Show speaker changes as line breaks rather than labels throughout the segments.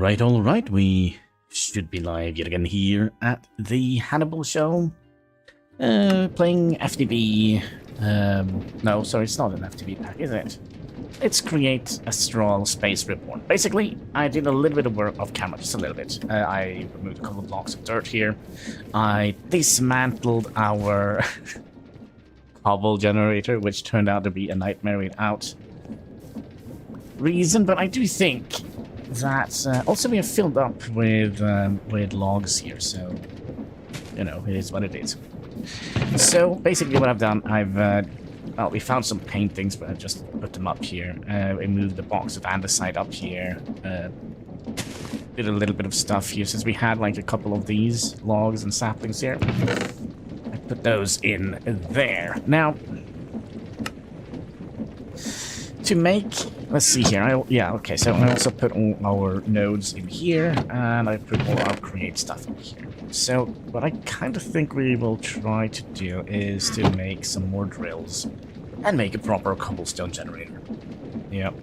All right, we should be live yet again here at the Hannibal show. Playing FTV. No, sorry, it's not an FTV pack, is it? Let's create Astral Space Reborn. Basically, I did a little bit of work off camera, just a little bit. I removed a couple of blocks of dirt here. I dismantled our cobble generator, which turned out to be a nightmare without reason, but I do think that also we are filled up with logs here, so you know, it is what it is. So basically what I've done, well, we found some paintings, but I just put them up here. We moved the box of andesite up here. Did a little bit of stuff here, since we had like a couple of these logs and saplings here. I put those in there. Now, to make, let's see here. Yeah, okay. So I also put all our nodes in here, and I put all our create stuff in here. So what I kind of think we will try to do is to make some more drills and make a proper cobblestone generator. Yep.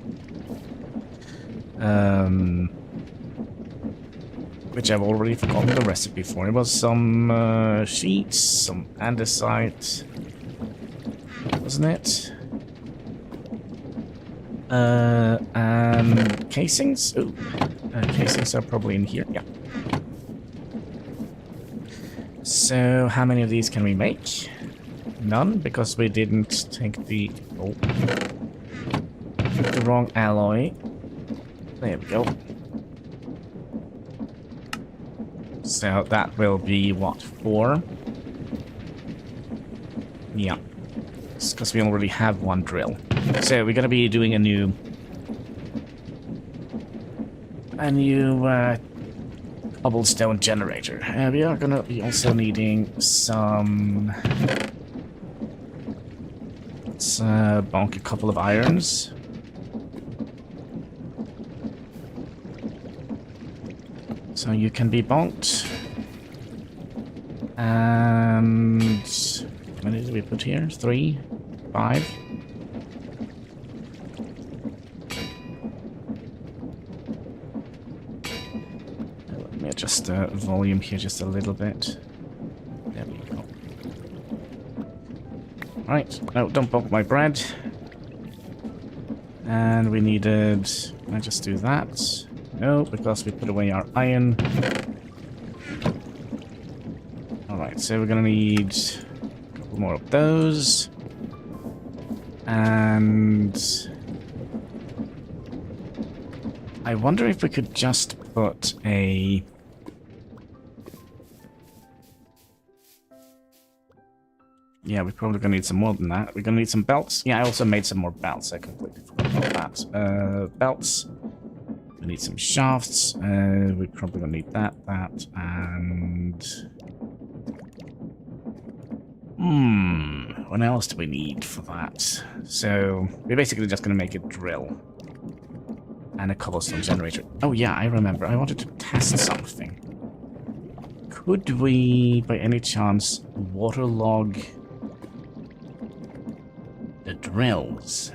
Which I've already forgotten the recipe for. It was some sheets, some andesite, wasn't it? And casings. Ooh, casings are probably in here. Yeah. So how many of these can we make? None, because we didn't take the wrong alloy. There we go. So that will be what, 4? Yeah. It's because we already have one drill. So we're gonna be doing a new cobblestone generator. We are gonna be also needing some. Let's bonk a couple of irons. So you can be bonked. And how many did we put here? 3, 5. Let me adjust the volume here just a little bit. There we go. Right, no, don't bump my bread. And we needed, can I just do that? No, because we put away our iron. Alright, so we're gonna need a couple more of those. And I wonder if we could just put a... Yeah, we're probably gonna need some more than that. We're gonna need some belts. Yeah, I also made some more belts. I completely forgot about that. Belts. We need some shafts. We're probably gonna need that, and... what else do we need for that? So, we're basically just gonna make a drill. And a cobblestone generator. Oh yeah, I remember. I wanted to test something. Could we, by any chance, waterlog the drills?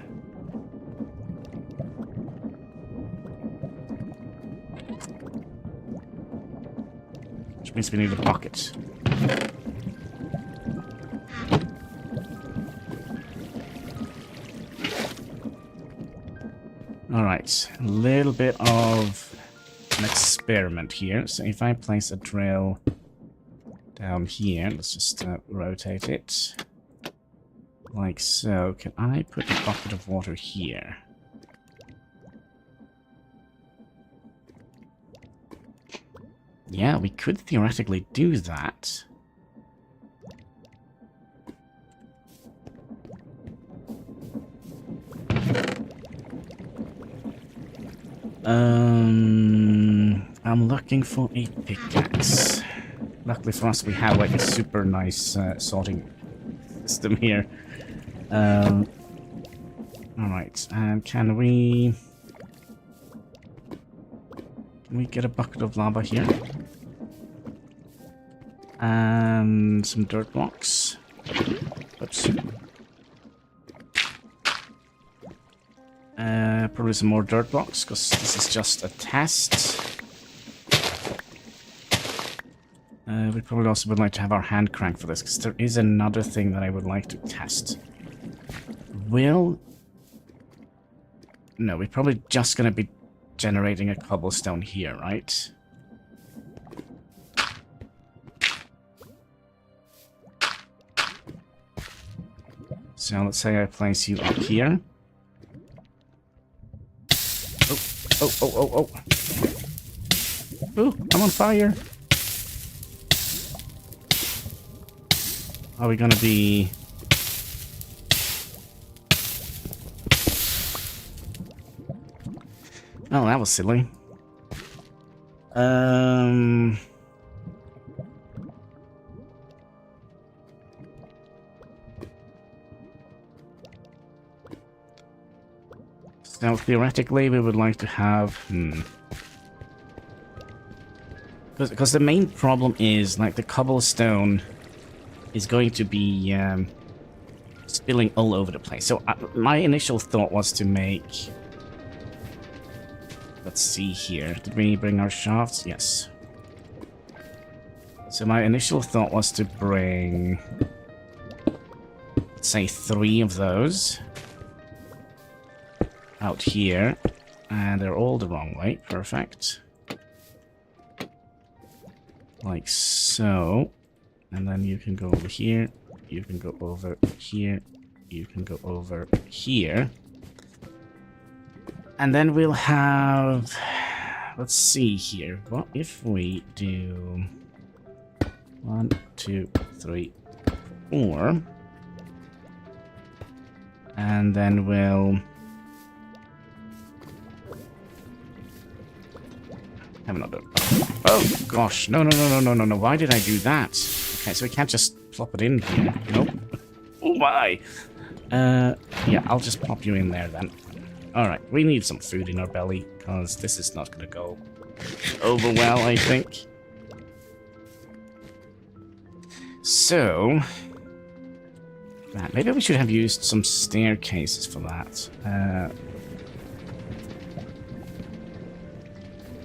Which means we need a bucket. Alright, a little bit of an experiment here. So if I place a drill down here, let's just rotate it. Like so. Can I put a bucket of water here? Yeah, we could theoretically do that. I'm looking for a pickaxe. Luckily for us, we have like a super nice sorting system here. Alright, and can we get a bucket of lava here? And some dirt blocks. Oops. Probably some more dirt blocks, because this is just a test. We probably also would like to have our hand crank for this, because there is another thing that I would like to test. No, we're probably just going to be generating a cobblestone here, right? So let's say I place you up here. Oh. Ooh, I'm on fire. Are we gonna be... Oh, that was silly. So theoretically, we would like to have... Because the main problem is, like, the cobblestone is going to be spilling all over the place. So my initial thought was to make... Let's see here. Did we bring our shafts? Yes. So my initial thought was to bring... Let's say 3 of those out here. And they're all the wrong way. Perfect. Like so. And then you can go over here. You can go over here. You can go over here. And then we'll have... Let's see here. What if we do... 1, 2, 3, 4. And then we'll... have another... Oh, gosh. No. Why did I do that? Okay, so we can't just plop it in here. Nope. Oh, why? Yeah, I'll just pop you in there then. Alright, we need some food in our belly, because this is not going to go over well, I think. So... maybe we should have used some staircases for that.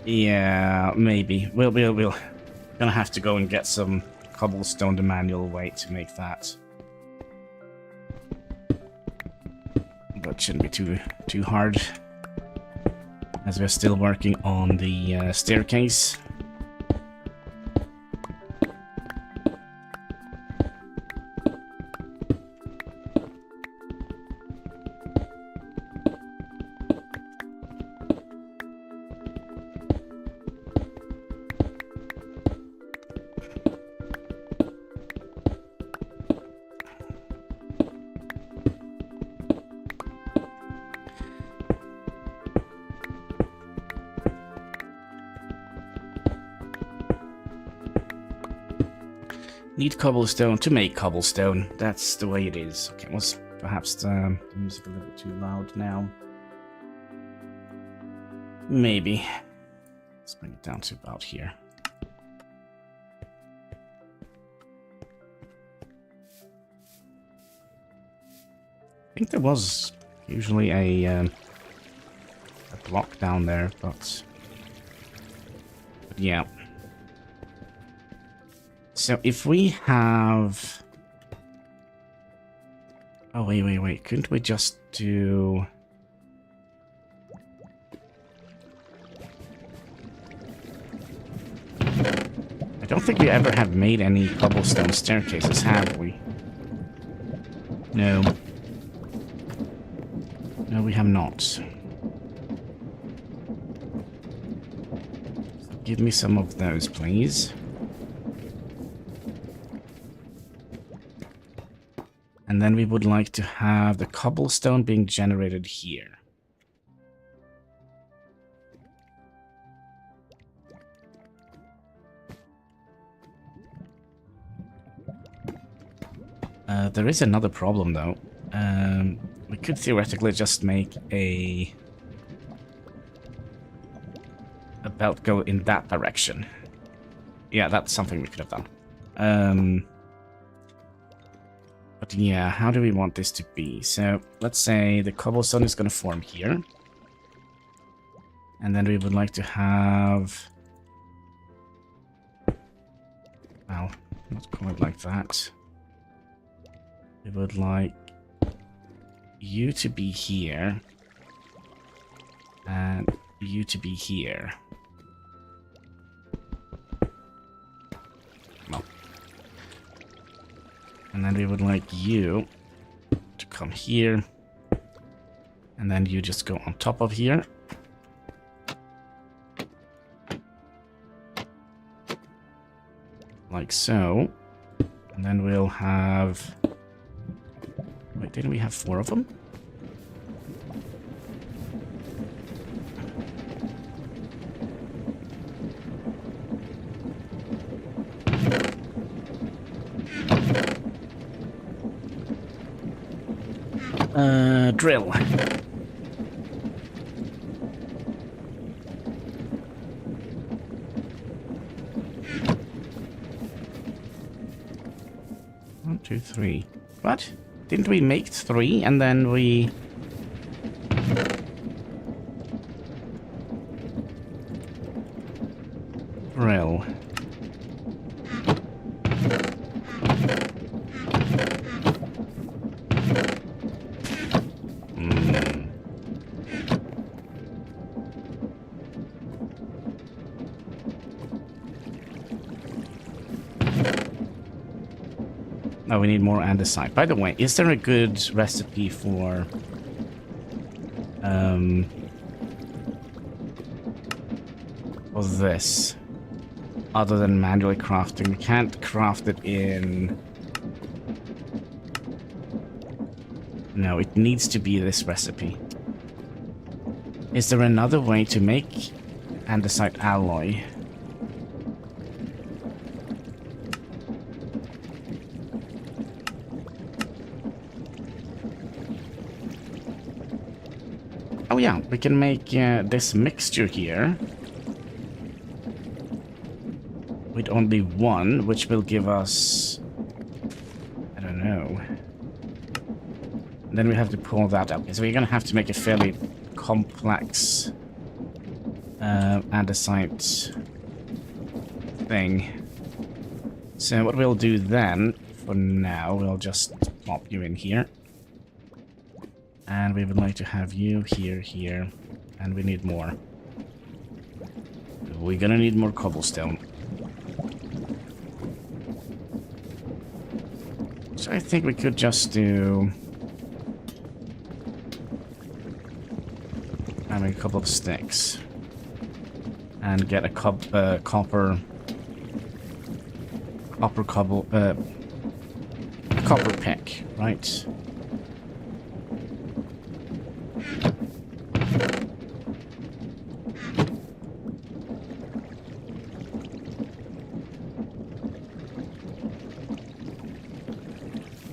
Yeah, maybe. We'll gonna have to go and get some cobblestone the manual way to make that. But shouldn't be too hard, as we're still working on the staircase. Need cobblestone to make cobblestone. That's the way it is. Okay, was perhaps the music a little too loud now? Maybe. Let's bring it down to about here. I think there was usually a block down there, but yeah. So if we have... Oh, wait. Couldn't we just do... I don't think we ever have made any cobblestone staircases, have we? No. No, we have not. So give me some of those, please. And then we would like to have the cobblestone being generated here. There is another problem, though. We could theoretically just make a belt go in that direction. Yeah, that's something we could have done. But yeah, how do we want this to be? So let's say the cobblestone is going to form here. And then we would like to have Well, not quite like that. We would like you to be here. And you to be here. No. And then we would like you to come here. And then you just go on top of here. Like so. And then we'll have... Wait, didn't we have 4 of them? Drill. One, two, three. What? Didn't we make 3 and then we... Drill. Oh, we need more andesite. By the way, is there a good recipe for this other than manually crafting? We can't craft it in... No, it needs to be this recipe. Is there another way to make andesite alloy? Oh yeah, we can make this mixture here with only 1, which will give us... I don't know. And then we have to pull that up. So we're going to have to make a fairly complex andesite thing. So what we'll do then, for now, we'll just pop you in here. And we would like to have you here, here, and we need more. We're gonna need more cobblestone. So I think we could just do... having a couple of sticks. And get a copper pick, right?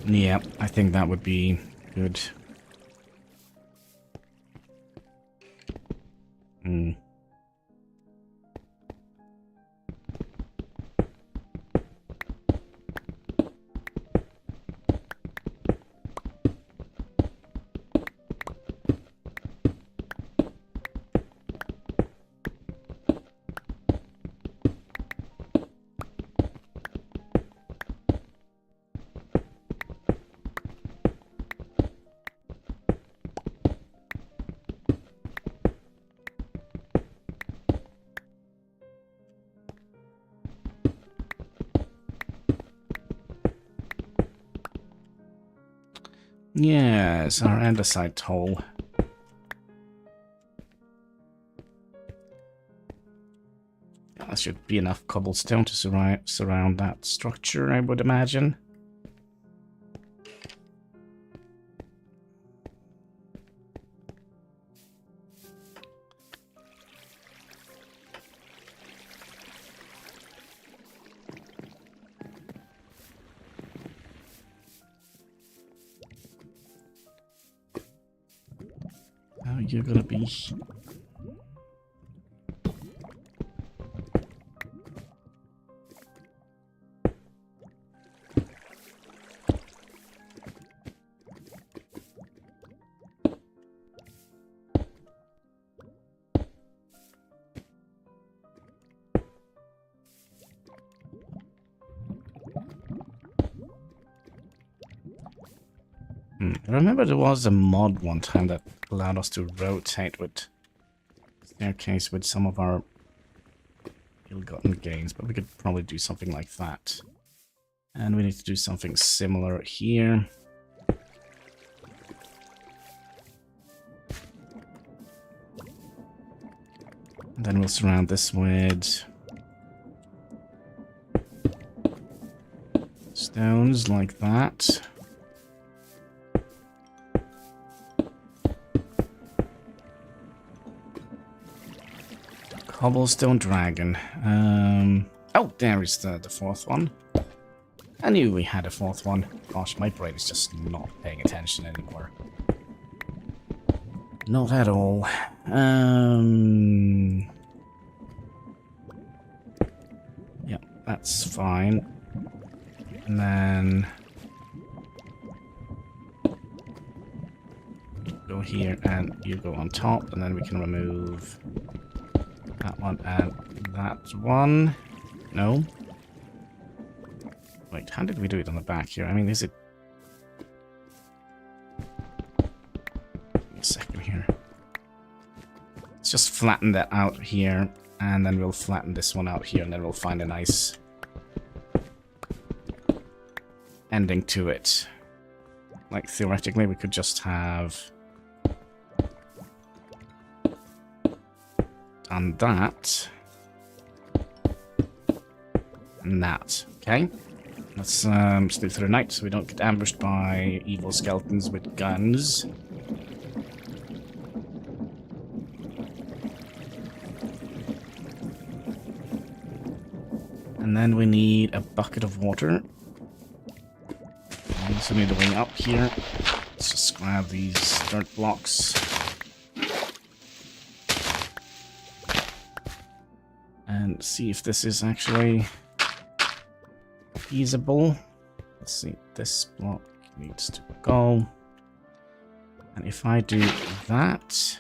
Yeah, I think that would be good. Yes, our andesite hole. That should be enough cobblestone to surround that structure, I would imagine. How are you gonna be? I remember there was a mod one time that allowed us to rotate with staircase with some of our ill-gotten gains, but we could probably do something like that. And we need to do something similar here. And then we'll surround this with stones like that. Cobblestone dragon. Oh, there is the fourth one. I knew we had a fourth one. Gosh, my brain is just not paying attention anymore. Not at all. Yeah, that's fine. And then go here and you go on top, and then we can remove that one and that one. No. Wait, how did we do it on the back here? I mean, is it... a second here. Let's just flatten that out here, and then we'll flatten this one out here, and then we'll find a nice ending to it. Like, theoretically, we could just have done that and that. Okay, let's sleep through the night so we don't get ambushed by evil skeletons with guns. And then we need a bucket of water. We also need a way up here. Let's just grab these dirt blocks. And see if this is actually feasible. Let's see, this block needs to go. And if I do that...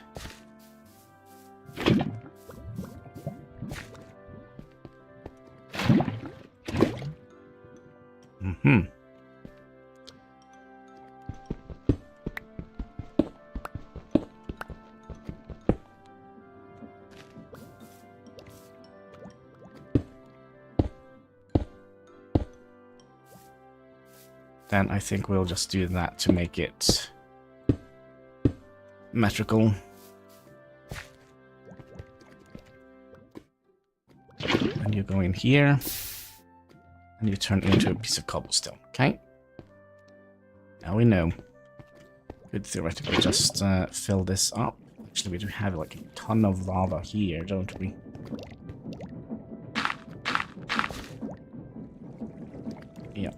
Then I think we'll just do that to make it metrical. And you go in here, and you turn into a piece of cobblestone, okay? Now we know. Could theoretically just fill this up. Actually, we do have like a ton of lava here, don't we? Yeah.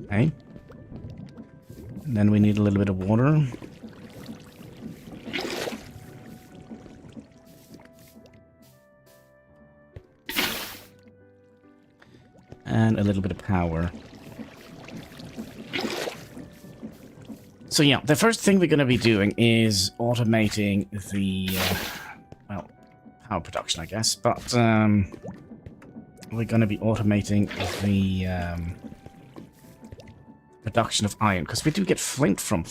Okay. And then we need a little bit of water. And a little bit of power. So yeah, the first thing we're going to be doing is automating the, well, power production, I guess. But we're going to be automating the production of iron, because we do get flint from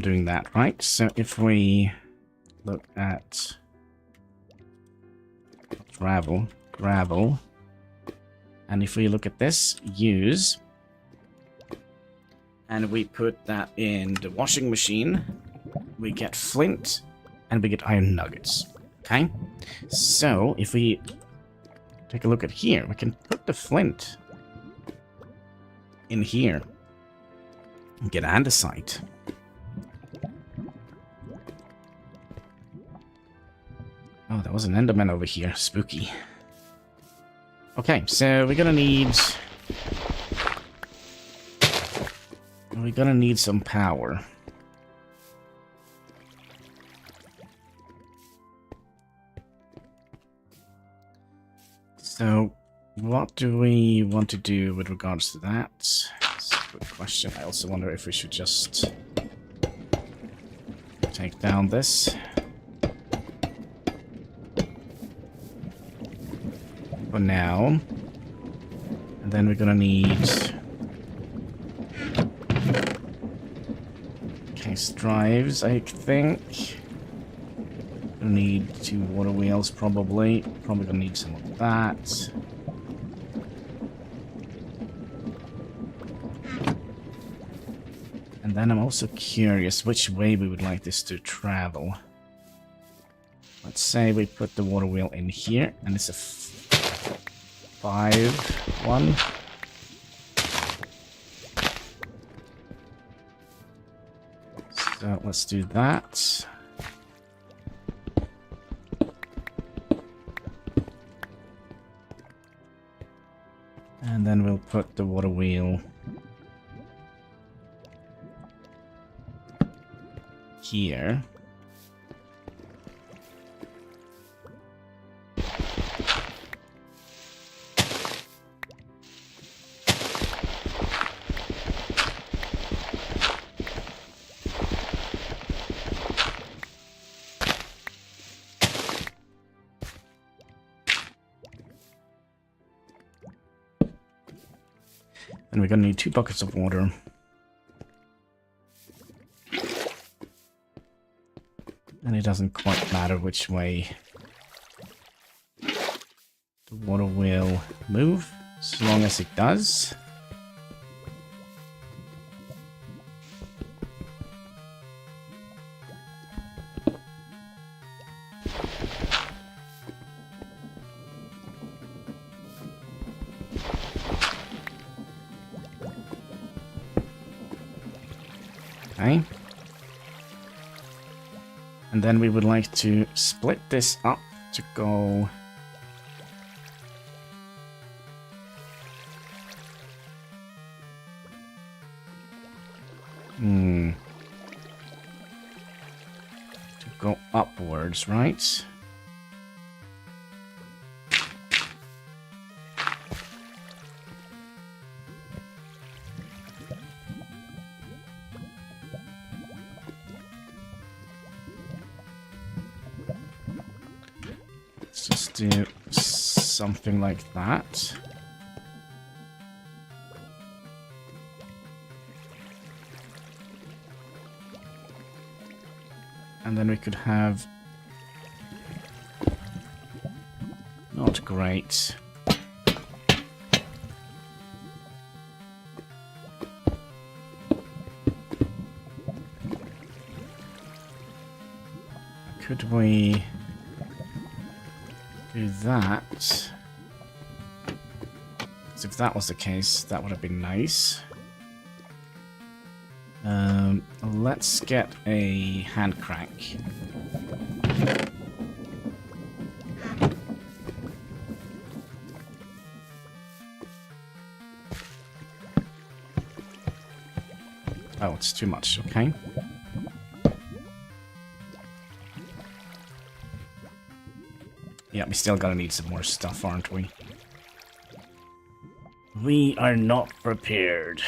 doing that, right? So if we look at gravel, and if we look at this, use, and we put that in the washing machine, we get flint, and we get iron nuggets, okay? So if we take a look at here, we can put the flint in here and get andesite. Oh, there was an enderman over here. Spooky. Okay, so we're gonna need We're gonna need some power. So, what do we want to do with regards to that? That's a good question. I also wonder if we should just take down this. For now. And then we're gonna need case drives, I think. Gonna need 2 water wheels, probably. Probably gonna need some of that. And then I'm also curious which way we would like this to travel. Let's say we put the water wheel in here, and it's a 5-1. So let's do that. And then we'll put the water wheel here. And we're gonna need 2 buckets of water. And it doesn't quite matter which way the water will move, as long as it does. Okay. And then we would like to split this up to go to go upwards, right? Let's just do something like that. And then we could have... Not great. Could we do that? Because if that was the case, that would have been nice. Let's get a hand crank. Oh, it's too much, okay. Yeah, we still gotta need some more stuff, aren't we? We are not prepared.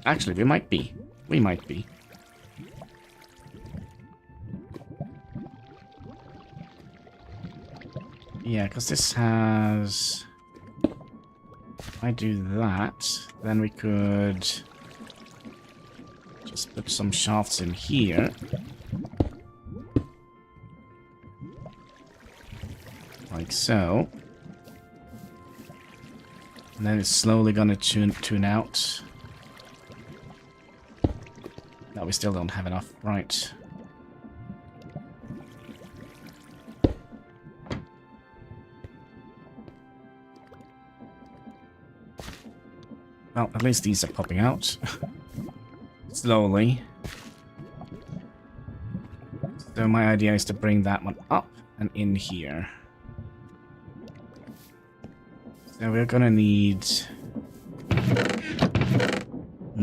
Actually, we might be. We might be. Yeah, because this has... If I do that, then we could... just put some shafts in here. Like so. And then it's slowly gonna tune out. No, we still don't have enough. Right. Well, at least these are popping out. Slowly. So my idea is to bring that one up and in here. So we're gonna need...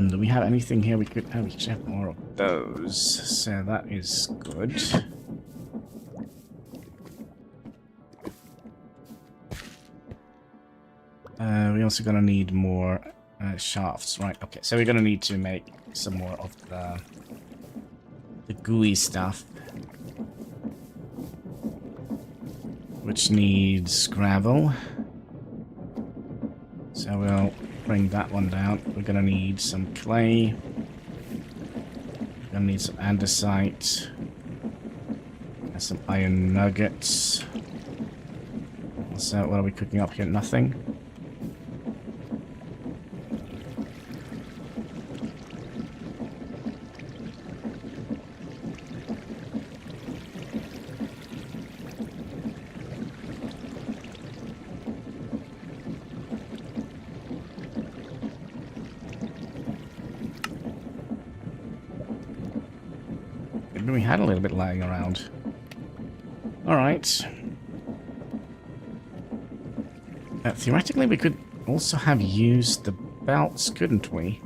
do we have anything here we could... Oh, we should have more of those. So that is good. We're also gonna need more shafts, right? Okay, so we're gonna need to make some more of the gooey stuff, which needs gravel. So we'll bring that one down. We're gonna need some clay. We're gonna need some andesite and some iron nuggets. So what are we cooking up here? Nothing. We had a little bit lying around. Alright. Theoretically, we could also have used the belts, couldn't we?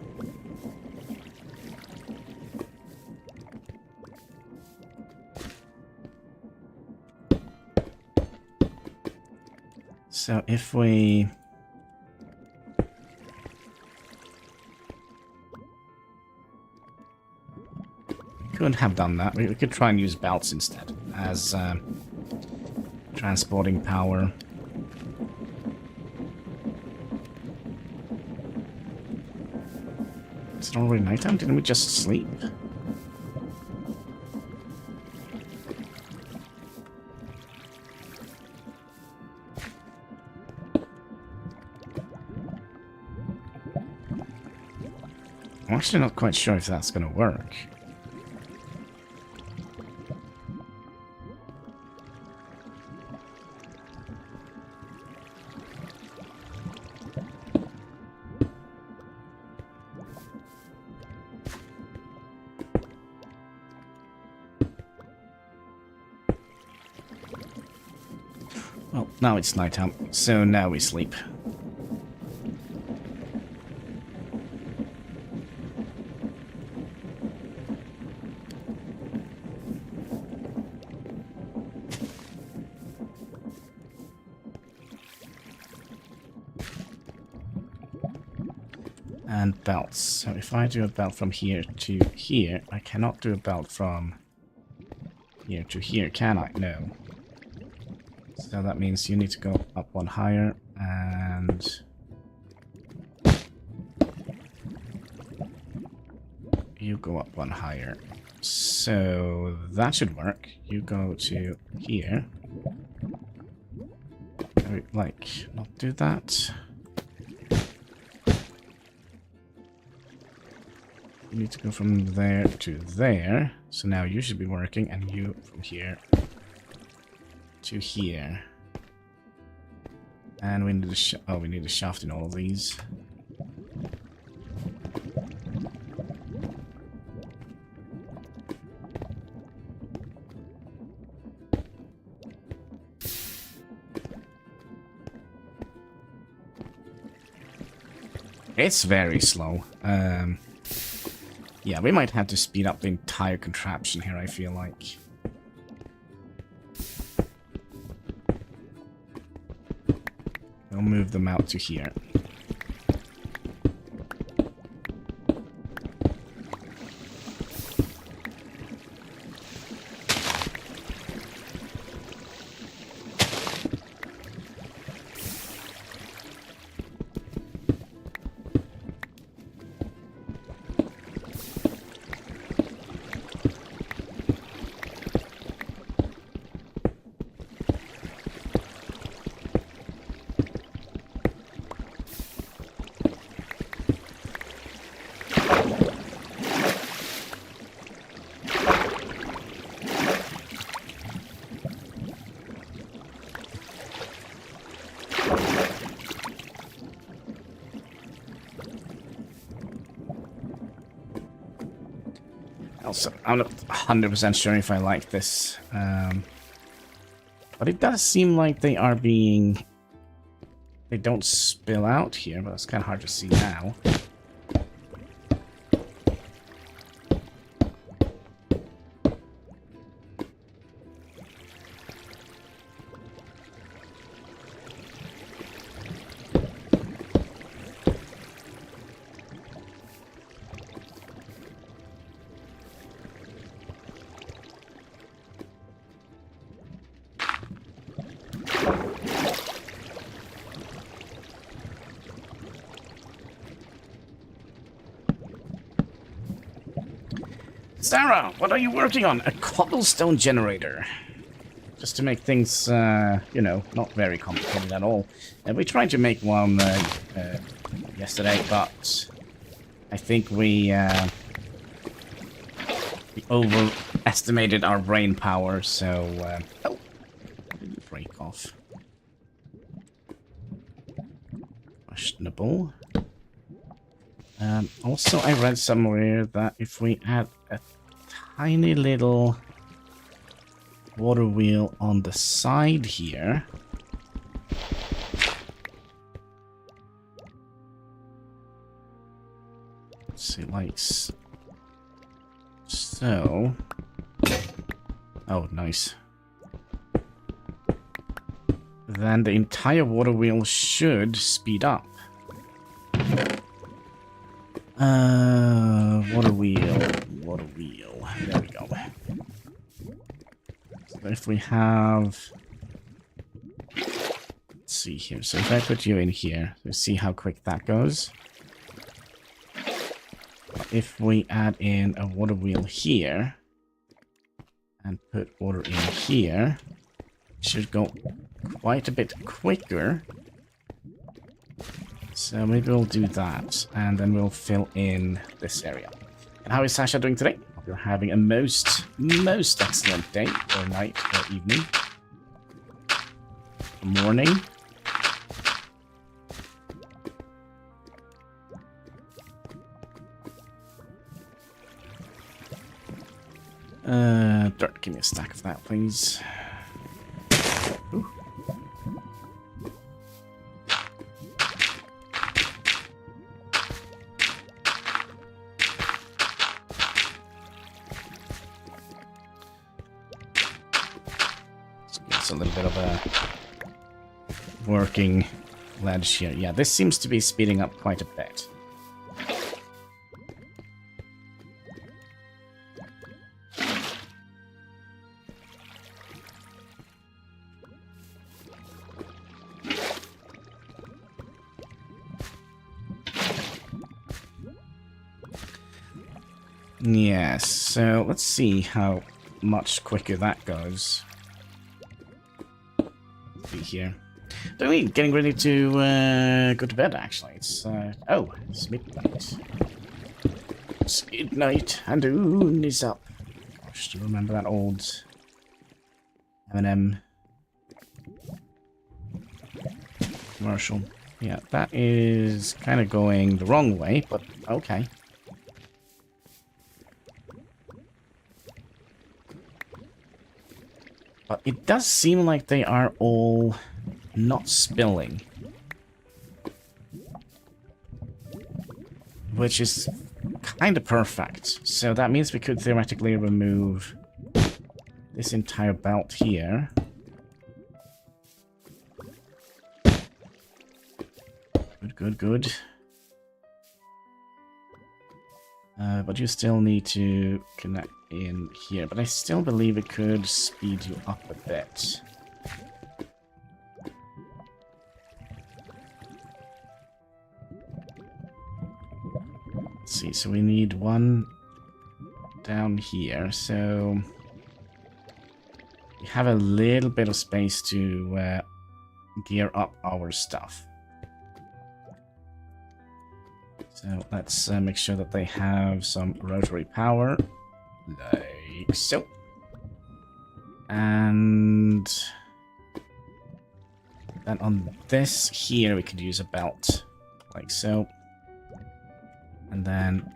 So if we... could have done that. We could try and use belts instead as transporting power. Is it already nighttime? Didn't we just sleep? I'm actually not quite sure if that's going to work. Well, now it's nighttime, so now we sleep. And belts. So if I do a belt from here to here, I cannot do a belt from here to here, can I? No. So that means you need to go up one higher, and you go up one higher. So that should work. You go to here. Like, not do that. You need to go from there to there. So now you should be working, and you from here to here. And we need a we need a shaft in all of these. It's very slow. Yeah, we might have to speed up the entire contraption here, I feel like. We'll move them out to here. Also, I'm not 100% sure if I like this, but it does seem like they are being they don't spill out here, but it's kind of hard to see now. Sarah, what are you working on? A cobblestone generator. Just to make things, you know, not very complicated at all. We tried to make one yesterday, but I think we overestimated our brain power, so... oh, didn't break off. Questionable. Also, I read somewhere that if we add a tiny little water wheel on the side here, let's see, like so. Oh, nice. Then the entire water wheel should speed up. Water wheel. There we go. So if we have... let's see here. So if I put you in here, let's see how quick that goes. If we add in a water wheel here, and put water in here, it should go quite a bit quicker. So maybe we'll do that, and then we'll fill in this area. And how is Sasha doing today? Hope you're having a most excellent day, or night, or evening, or morning. Dirt, give me a stack of that, please. Ooh. A little bit of a working ledge here. Yeah, this seems to be speeding up quite a bit. Yes, so let's see how much quicker that goes. Here. Getting ready to go to bed, actually. It's, oh, it's midnight. It's midnight, and the moon is up. Gosh, do you remember that old M&M commercial? Yeah, that is kind of going the wrong way, but okay. But it does seem like they are all not spilling. Which is kind of perfect. So that means we could theoretically remove this entire belt here. Good. But you still need to connect in here. But I still believe it could speed you up a bit. Let's see, so we need one down here. So we have a little bit of space to gear up our stuff. So let's make sure that they have some rotary power, like so. And then on this here, we could use a belt, like so. And then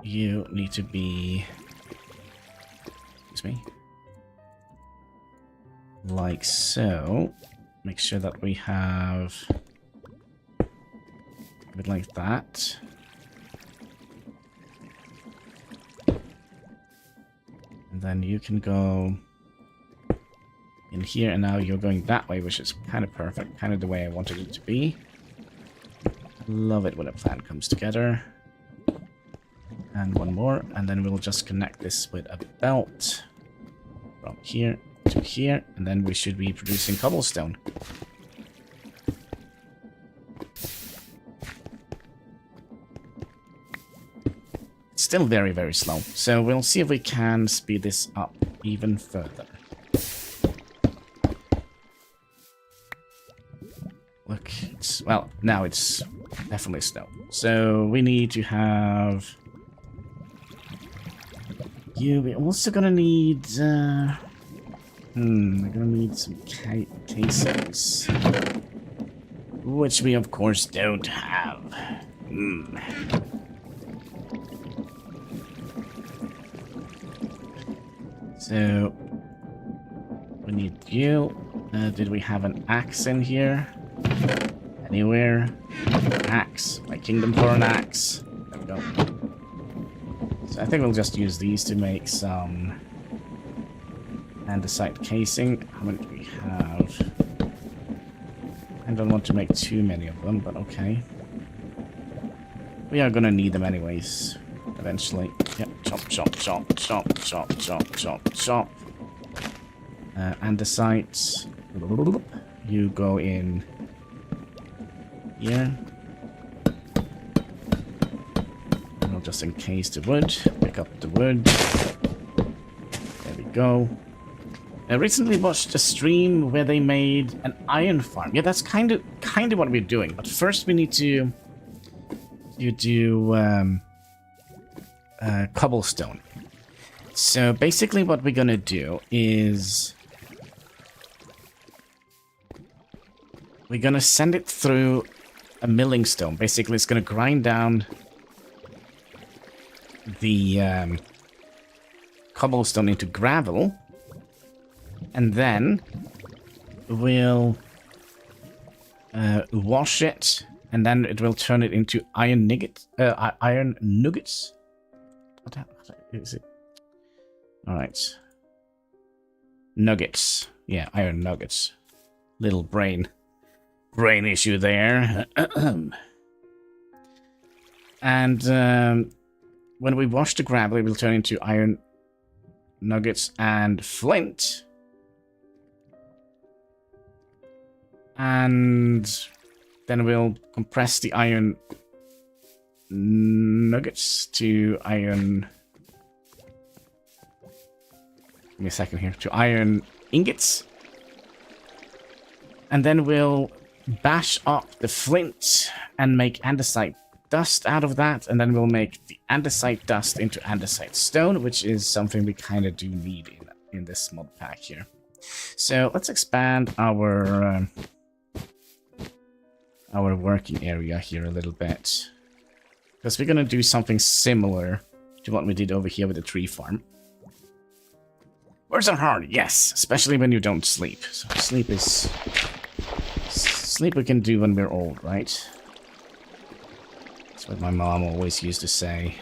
you need to be, excuse me. like so. Make sure that we have a bit like that. And then you can go in here, and now you're going that way, which is kind of perfect, kind of the way I wanted it to be. Love it when a plan comes together. And one more, and then we'll just connect this with a belt from here to here, and then we should be producing cobblestone. It's still very, very slow, so we'll see if we can speed this up even further. Look, well, now it's definitely slow. So we need to have... We're also gonna need... we're gonna need some casings. Which we, of course, don't have. So... we need you. Did we have an axe in here? Anywhere? Axe. My kingdom for an axe. There we go. So I think we'll just use these to make some andesite casing. How many do we have? I don't want to make too many of them, but okay. We are gonna need them anyways, eventually. Yep, chop, chop, chop, chop, chop, chop, chop, chop. Andesite. You go in here. And we'll just encase the wood. Pick up the wood. There we go. I recently watched a stream where they made an iron farm. Yeah, that's kind of what we're doing. But first we need to do cobblestone. So basically what we're gonna do is we're gonna send it through a milling stone. Basically, it's gonna grind down the cobblestone into gravel, and then we'll wash it, and then it will turn it into iron nuggets. Iron nuggets. What is it? All right, nuggets. Yeah, iron nuggets. Little brain issue there. And when we wash the gravel, it will turn into iron nuggets and flint. And then we'll compress the iron nuggets to iron... Give me a second here. To iron ingots. And then we'll bash up the flint and make andesite dust out of that, and then we'll make the andesite dust into andesite stone, which is something we kind of do need in this mod pack here. So let's expand our working area here a little bit, because we're gonna do something similar to what we did over here with the tree farm. Words are hard, yes, especially when you don't sleep. So sleep we can do when we're old, right? That's what my mom always used to say.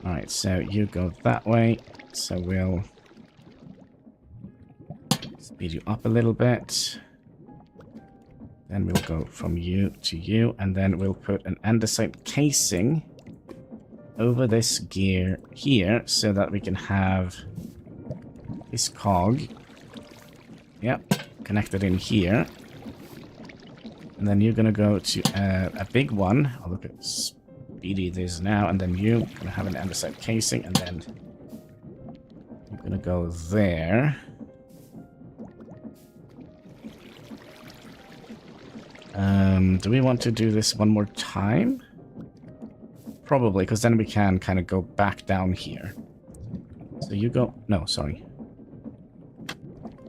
Alright, so you go that way. So we'll speed you up a little bit. Then we'll go from you to you, and then we'll put an andesite casing over this gear here so that we can have this cog. Yep, connected in here. And then you're gonna go to a big one. Oh, look at speedy it is now. And then you're gonna have an andesite casing, and then you're gonna go there. Do we want to do this one more time? Probably, because then we can kind of go back down here. So you go... No, sorry.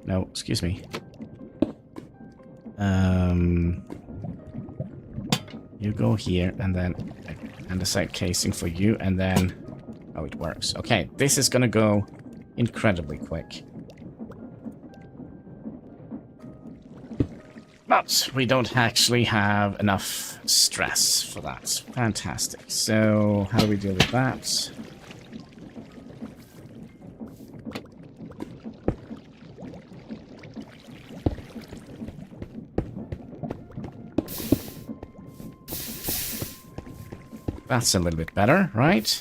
No, excuse me. You go here, and then andesite casing for you, and then... Oh, it works. Okay, this is gonna go incredibly quick. But we don't actually have enough stress for that. Fantastic. So, how do we deal with that? That's a little bit better, right?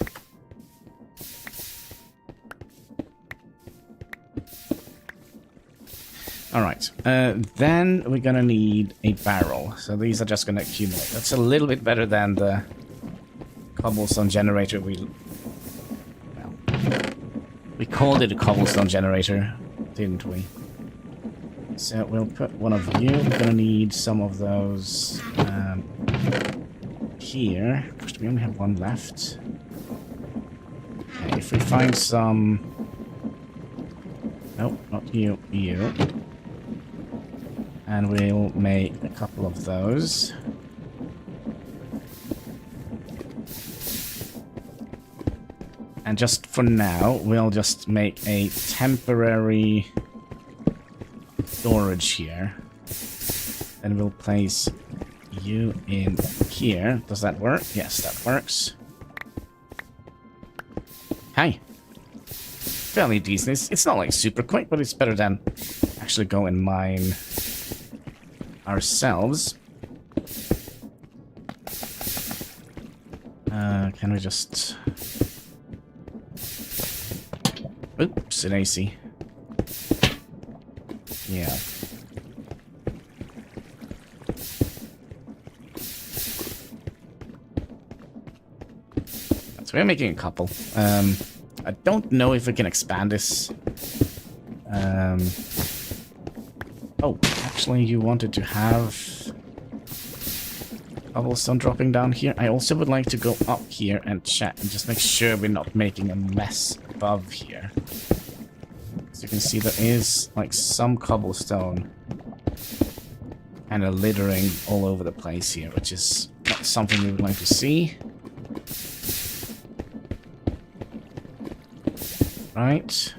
Alright, then we're gonna need a barrel. So these are just gonna accumulate. That's a little bit better than the cobblestone generator we called it a cobblestone generator, didn't we? So we'll put one of you. We're gonna need some of those here. First, we only have one left. Okay, if we find some... Nope, not you, you. And we'll make a couple of those. And just for now, we'll just make a temporary storage here. And we'll place you in here. Does that work? Yes, that works. Hi. Fairly decent. It's not like super quick, but it's better than actually go and mine ourselves. Can we just... Oops, an AC. Yeah. So we're making a couple. I don't know if we can expand this. Oh, actually, you wanted to have cobblestone dropping down here. I also would like to go up here and check and just make sure we're not making a mess above here. As you can see, there is like some cobblestone and a littering all over the place here, which is not something we would like to see. Right.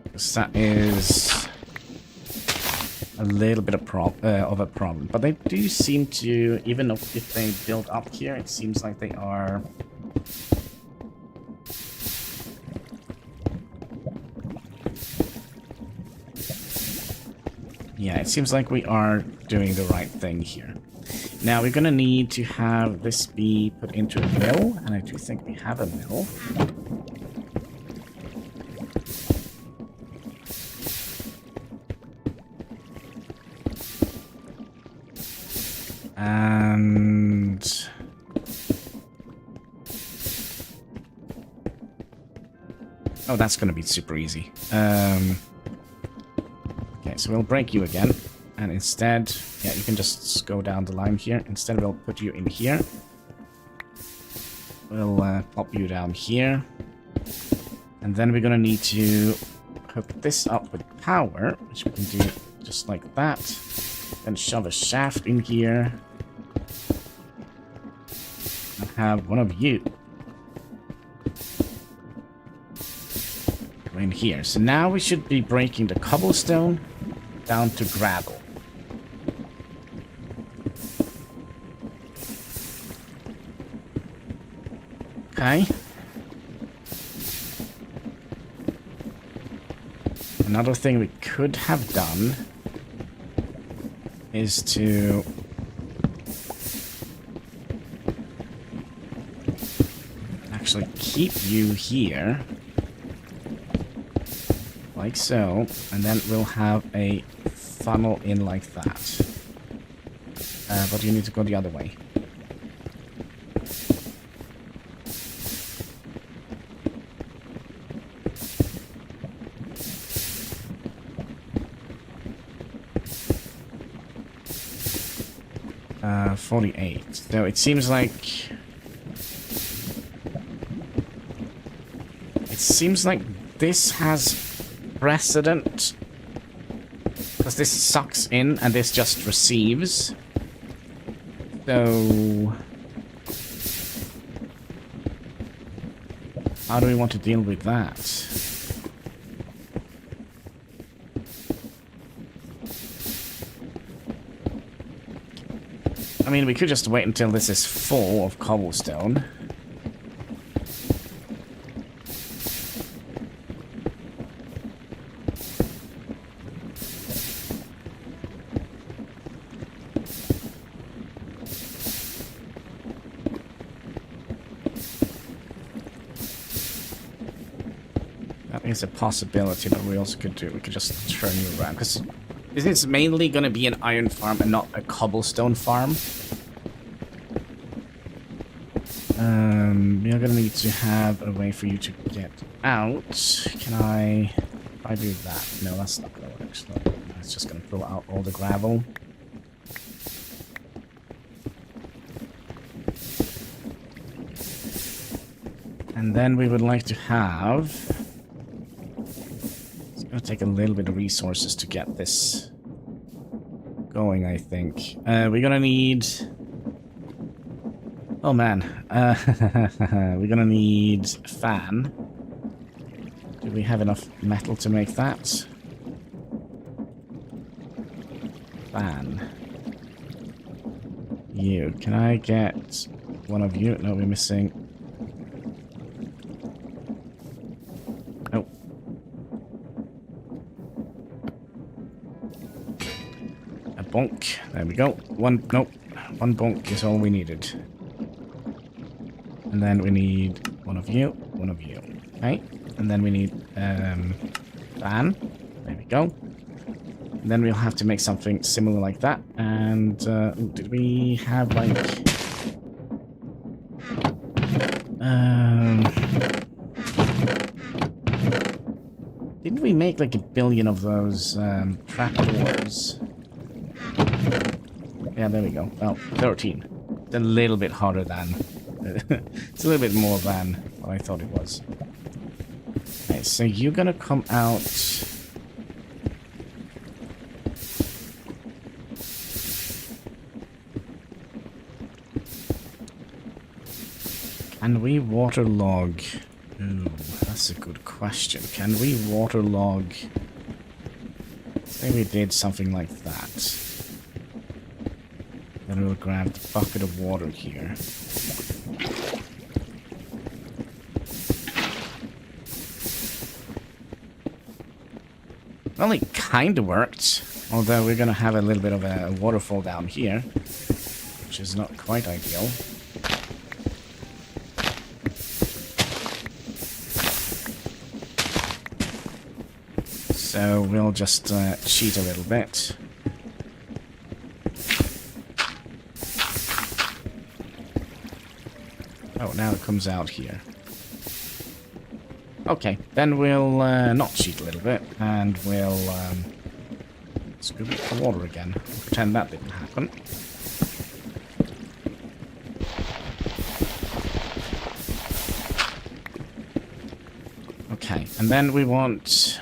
Because that is a little bit of a problem. But they do seem to, even if they build up here, it seems like they are... Yeah, it seems like we are doing the right thing here. Now, we're going to need to have this be put into a mill, and I do think we have a mill. And... oh, that's going to be super easy. Okay, so we'll break you again. And instead, yeah, you can just go down the line here. Instead, we'll put you in here. We'll pop you down here. And then we're going to need to hook this up with power, which we can do just like that. Then shove a shaft in here. And have one of you go in here. So now we should be breaking the cobblestone down to gravel. Okay. Another thing we could have done is to actually keep you here, like so, and then we'll have a funnel in like that. But you need to go the other way. Uh, 48. So it seems like... it seems like this has precedent. Because this sucks in and this just receives. So... how do we want to deal with that? mean, we could just wait until this is full of cobblestone. That is a possibility, but we also could do. We could just turn you around, because this is mainly going to be an iron farm and not a cobblestone farm. We are going to need to have a way for you to get out. Can I... If I do that? No, that's not going to work. So it's just going to pull out all the gravel. And then we would like to have... It's going to take a little bit of resources to get this going, I think. We're going to need... Oh man, we're gonna need a fan. Do we have enough metal to make that? Fan. You. Can I get one of you? No, we're missing. Oh. A bonk. There we go. One, nope. One bonk is all we needed. And then we need one of you, okay? And then we need fan. There we go. And then we'll have to make something similar like that. And ooh, did we have like didn't we make like 1 billion of those trapdoors? Yeah, there we go. Well, 13. It's a little bit harder than. It's a little bit more than what I thought it was. Okay, so you're gonna come out. Can we waterlog? Ooh, that's a good question. Can we waterlog? Say we did something like that. Then we'll grab the bucket of water here. Well, it kind of worked, although we're going to have a little bit of a waterfall down here, which is not quite ideal. So we'll just cheat a little bit. Oh, now it comes out here. Okay, then we'll not cheat a little bit, and we'll scoop up the water again. Pretend that didn't happen. Okay, and then we want...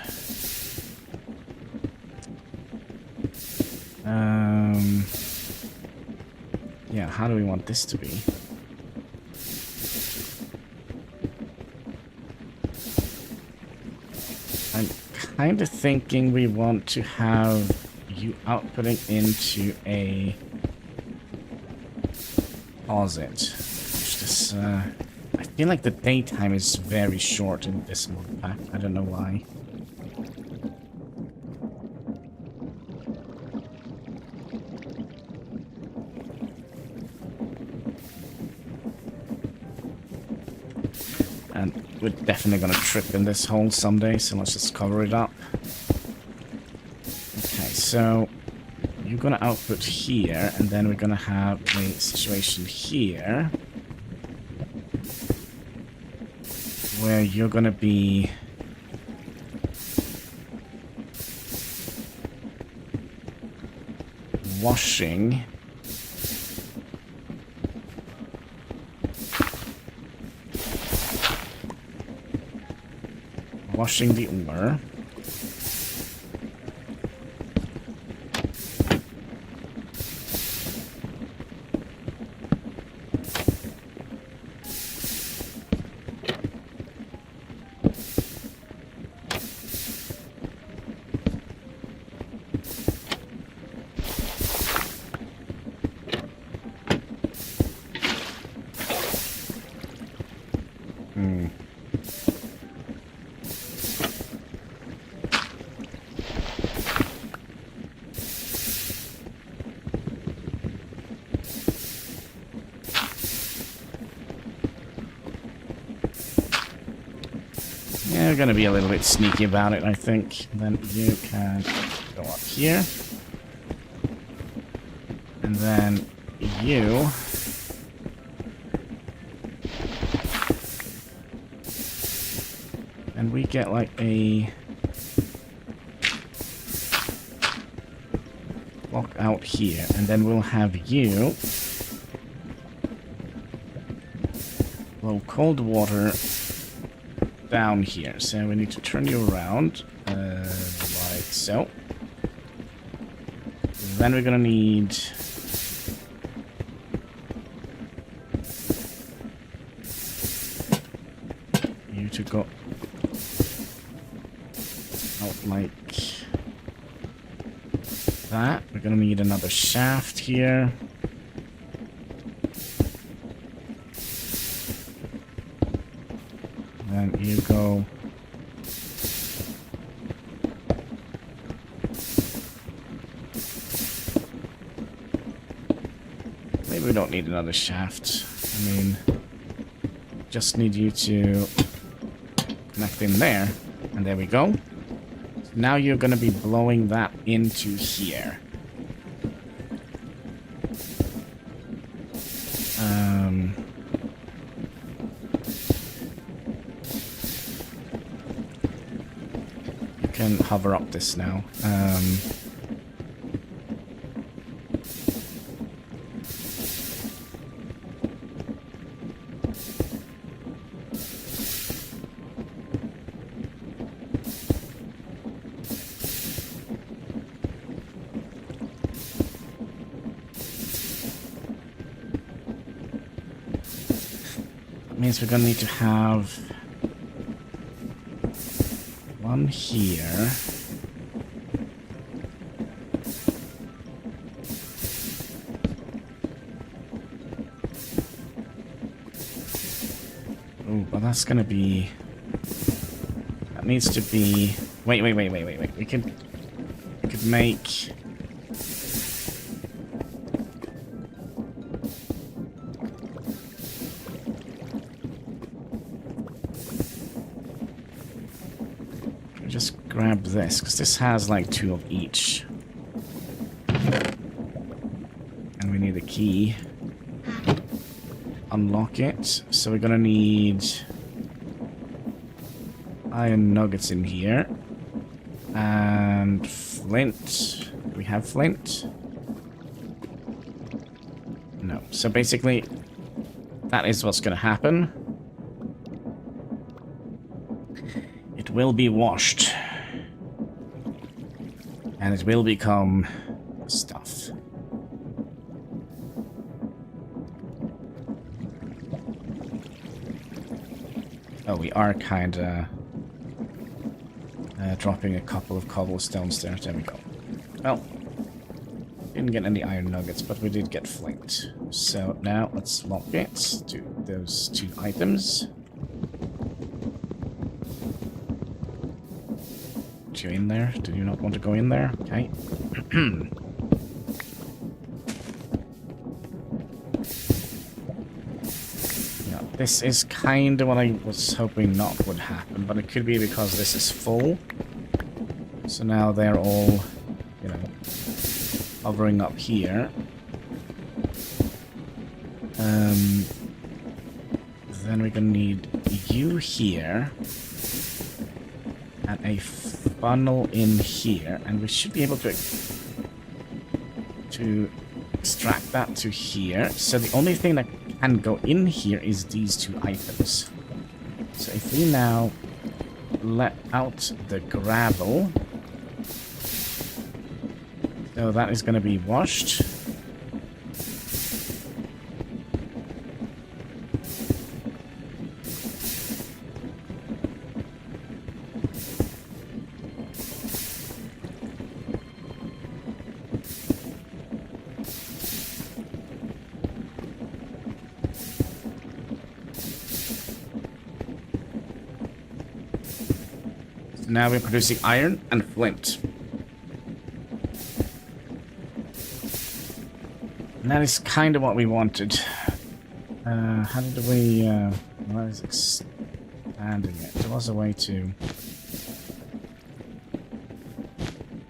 yeah, how do we want this to be? Kind of thinking we want to have you outputting into a closet. Just, I feel like the daytime is very short in this mod pack. I don't know why. And we're definitely gonna trip in this hole someday, so let's just cover it up. Okay, so you're gonna output here, and then we're gonna have a situation here where you're gonna be washing the ore. Hmm. Yeah, we're gonna be a little bit sneaky about it, I think. Then you can go up here. And then you... And we get like a... block out here. And then we'll have you... blow cold water down here. So we need to turn you around. Like so. Then we're gonna need... you to go out like that. We're gonna need another shaft here. Then you go maybe we don't need another shaft. I mean, just need you to connect in there, and there we go. Now you're going to be blowing that into here. You can hover up this now. Means we're gonna need to have one here. Oh, well that's gonna be... that needs to be... Wait. We could make... just grab this, because this has like 2 of each. And we need a key. Unlock it. So we're gonna need iron nuggets in here. And flint. Do we have flint? No. So basically, that is what's gonna happen. It will be washed. And it will become stuff. Oh, we are kinda dropping a couple of cobblestones there. There we go. Well, didn't get any iron nuggets, but we did get flint. So now let's lock it to those 2 items. You in there? Do you not want to go in there? Okay. Yeah, this is kind of what I was hoping not would happen, but it could be because this is full. So now they're all, you know, hovering up here. Then we're gonna need you here. And a funnel in here, and we should be able to extract that to here. So the only thing that can go in here is these 2 items. So if we now let out the gravel, so that is going to be washed. Now we're producing iron and flint. And that is kind of what we wanted. How did we... well, I was expanding it. There was a way to...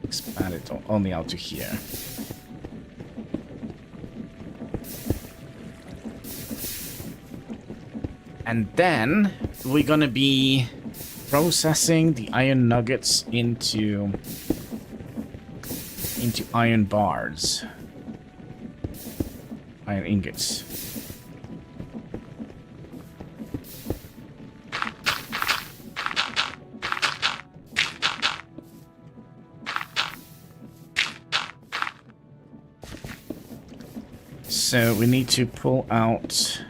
expand it only out to here. And then we're gonna be processing the iron nuggets into iron bars. Iron ingots. So we need to pull out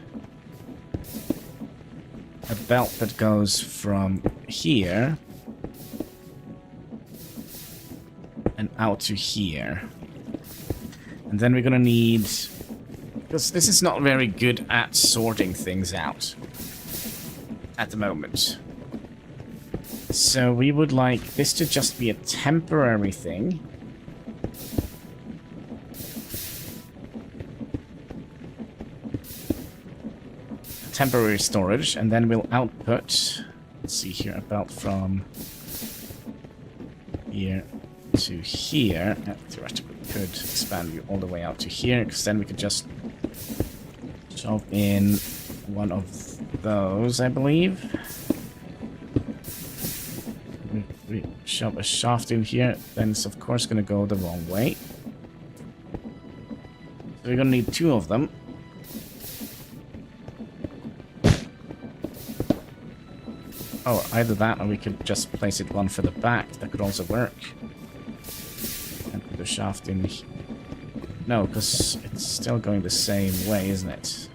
a belt that goes from here and out to here. And then we're gonna need, because this is not very good at sorting things out at the moment. So we would like this to just be a temporary thing. Temporary storage, and then we'll output, let's see here, about from here to here. Theoretically, we could expand you all the way out to here, because then we could just shove in one of those, I believe. We shove a shaft in here, then it's of course going to go the wrong way. So we're going to need 2 of them. Oh, either that or we could just place it one for the back. That could also work. And put the shaft in. No, because it's still going the same way, isn't it?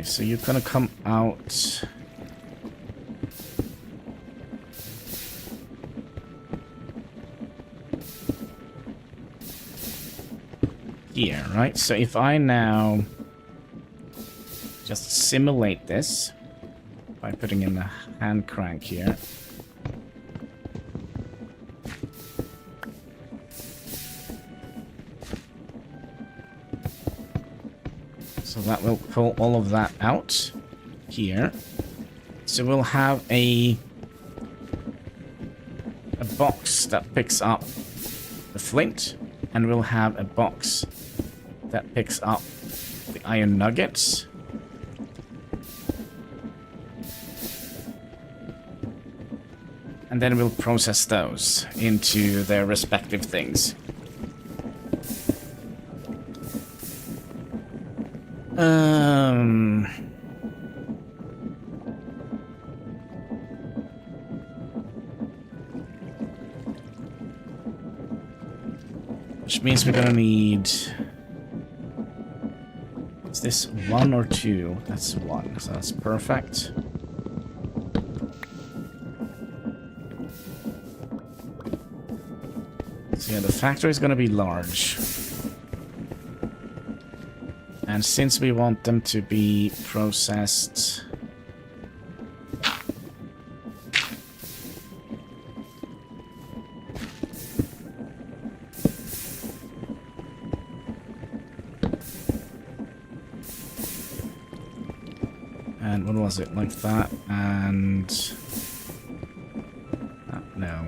So you're gonna come out here, right? So if I now just simulate this by putting in a hand crank here. So that will pull all of that out here. So we'll have a box that picks up the flint, and we'll have a box that picks up the iron nuggets. And then we'll process those into their respective things. Which means we're gonna need... Is this 1 or 2? That's 1, so that's perfect. So yeah, the factory is gonna be large. And since we want them to be processed... And what was it? Like that and... no.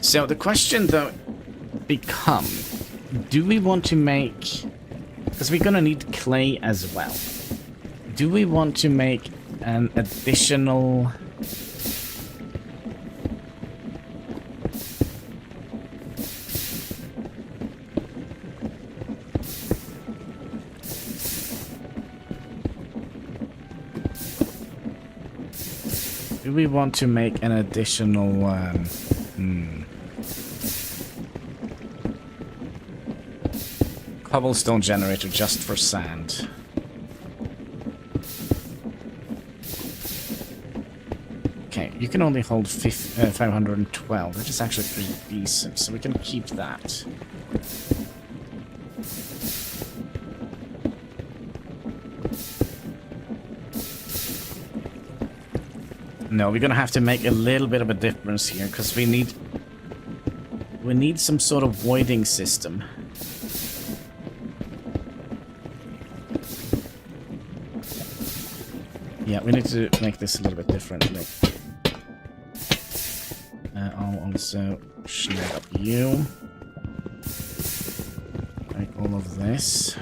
So the question though become, do we want to make, because we're gonna need clay as well, do we want to make an additional... Do we want to make an additional... cobblestone generator just for sand? Okay, you can only hold 512, which is actually pretty decent, so we can keep that. No, we're gonna have to make a little bit of a difference here, because we need some sort of voiding system. Yeah, we need to make this a little bit differently. I'll also snag up you. Like all of this.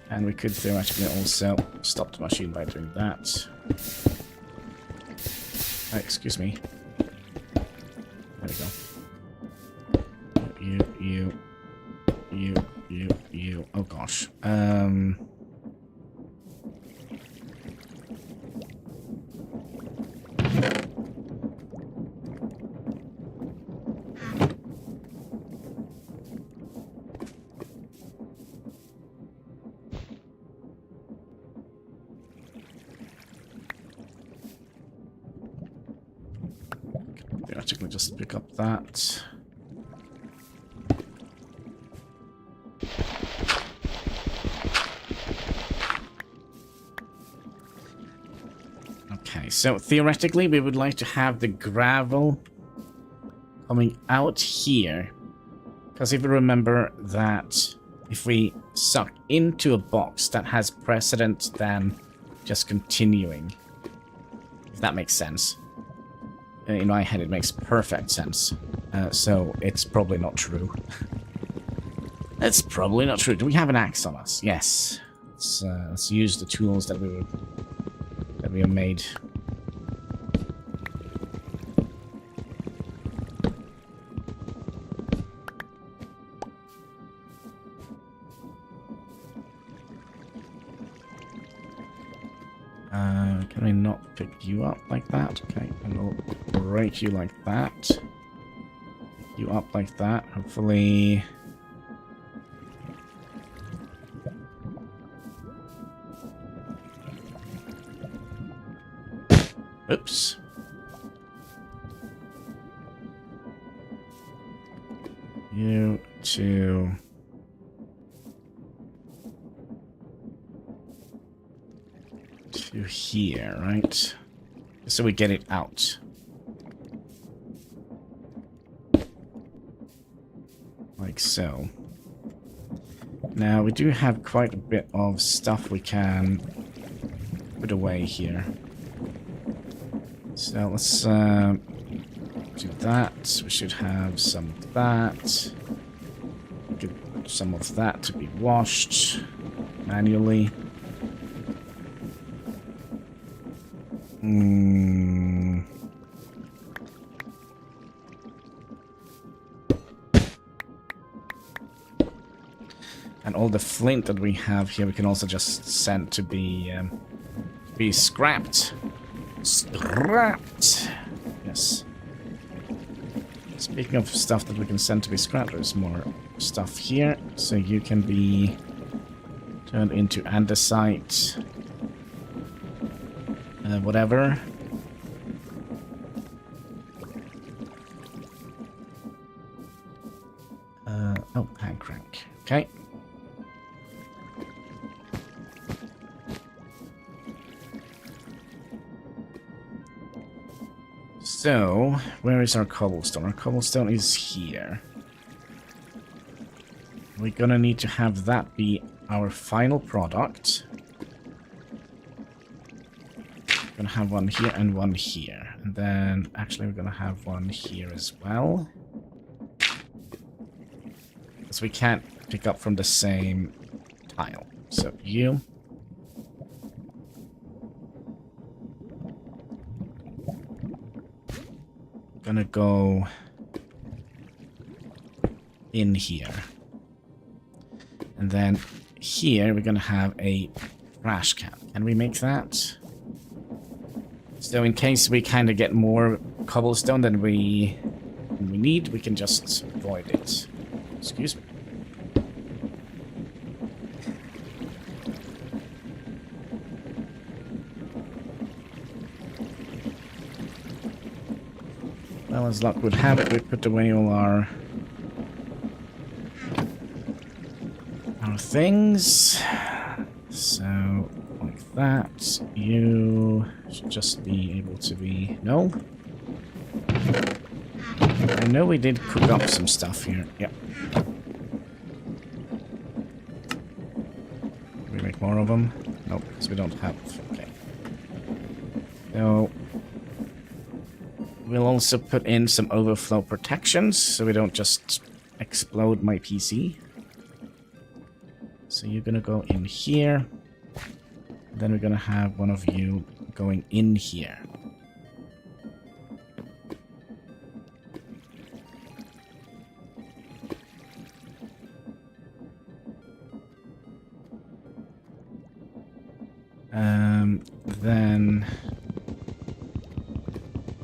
And we could theoretically also stop the machine by doing that. Excuse me. There we go. You. Oh gosh. Theoretically, just pick up that. Okay, so theoretically, we would like to have the gravel coming out here. Because if you remember that if we suck into a box, that has precedent than just continuing. If that makes sense. In my head, it makes perfect sense. So it's probably not true. It's probably not true. Do we have an axe on us? Yes. Let's use the tools that we have made. Can I not pick you up like that? Okay, and we'll break you like that. Pick you up like that. Hopefully... Oops. You two... to here, right? So we get it out. Like so. Now, we do have quite a bit of stuff we can put away here. So let's do that. We should have some of that. Get some of that to be washed manually. And all the flint that we have here, we can also just send to be scrapped. Scrapped. Yes. Speaking of stuff that we can send to be scrapped, there's more stuff here, so you can be turned into andesite. Whatever. Oh, hand crank. Okay. So, where is our cobblestone? Our cobblestone is here. We're gonna need to have that be our final product. We're gonna have one here and one here. And then, actually, we're gonna have one here as well. Because we can't pick up from the same tile. So, you. gonna go in here. And then here we're gonna have a trash can. Can we make that? So in case we kind of get more cobblestone than we need, we can just avoid it. Excuse me. Well, as luck would have it, we put away all our things. So, like that. You should just be able to be... No? I know we did cook up some stuff here. Yep. Can we make more of them? Nope, because we don't have... Okay. So... We'll also put in some overflow protections, so we don't just explode my PC. So you're gonna go in here. Then we're gonna have one of you going in here. Then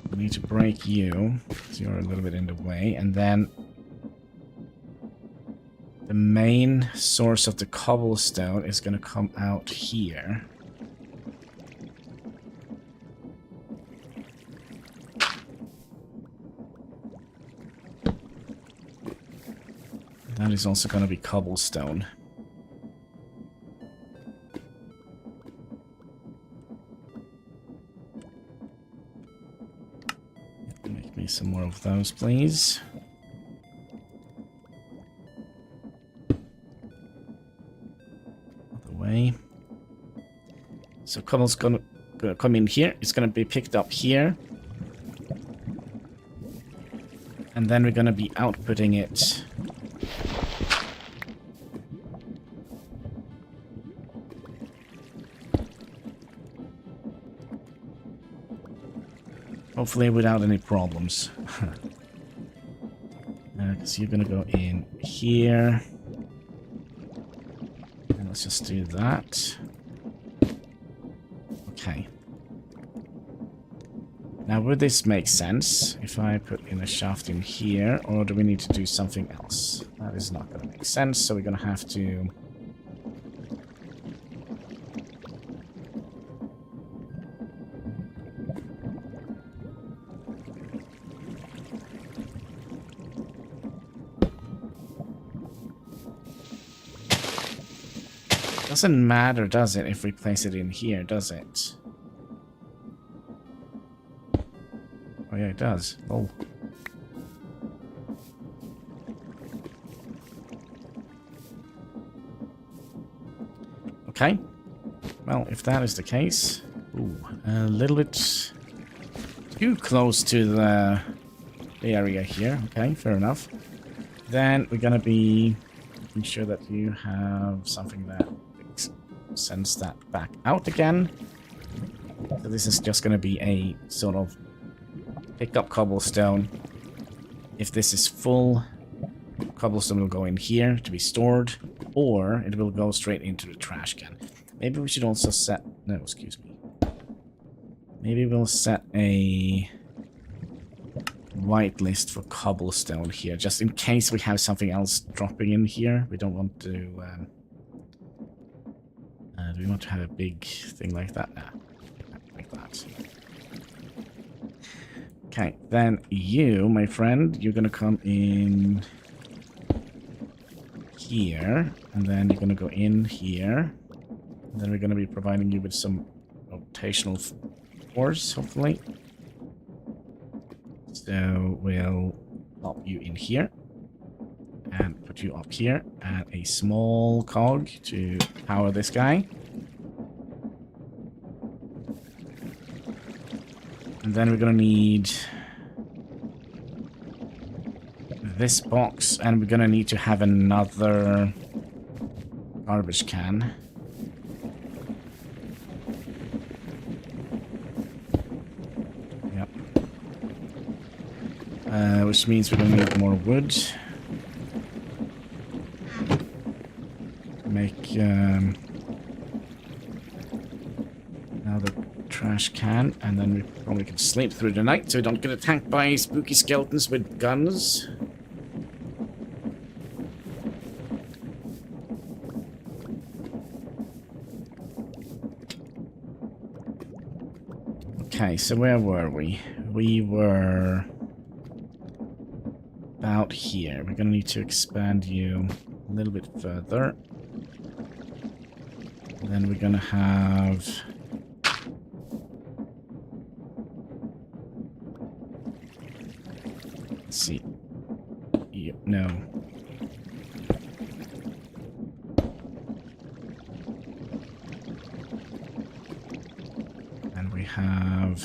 we need to break you, so you're a little bit in the way, and then the main source of the cobblestone is going to come out here. That is also going to be cobblestone. Make me some more of those, please. Other way. So cobble's gonna come in here. It's gonna be picked up here. And then we're gonna be outputting it. Hopefully without any problems. Because you're gonna go in here. And let's just do that. Okay. Now would this make sense if I put in a shaft in here, or do we need to do something else? That is not gonna make sense, so we're gonna have to... Doesn't matter, does it, if we place it in here, does it? Oh yeah, it does. Oh. Okay. Well, if that is the case... Ooh, a little bit too close to the area here. Okay, fair enough. Then we're gonna be making sure that you have something that sends that back out again. So this is just going to be a sort of pick up cobblestone. If this is full, cobblestone will go in here to be stored, or it will go straight into the trash can. Maybe we should also set... No, excuse me. Maybe we'll set a whitelist for cobblestone here, just in case we have something else dropping in here. We don't want to... do we want to have a big thing like that? Nah, like that. Okay, then you, my friend, you're gonna come in here, and then you're gonna go in here, and then we're gonna be providing you with some rotational force, hopefully. So we'll pop you in here, and put you up here, and a small cog to power this guy. And then we're gonna need this box, and we're gonna need to have another garbage can. Yep. which means we're going to need more wood. Make another trash can, and then we probably can sleep through the night so we don't get attacked by spooky skeletons with guns. Okay, so where were we? We were about here. We're gonna need to expand you a little bit further. And then we're gonna have... Let's see. No. And we have...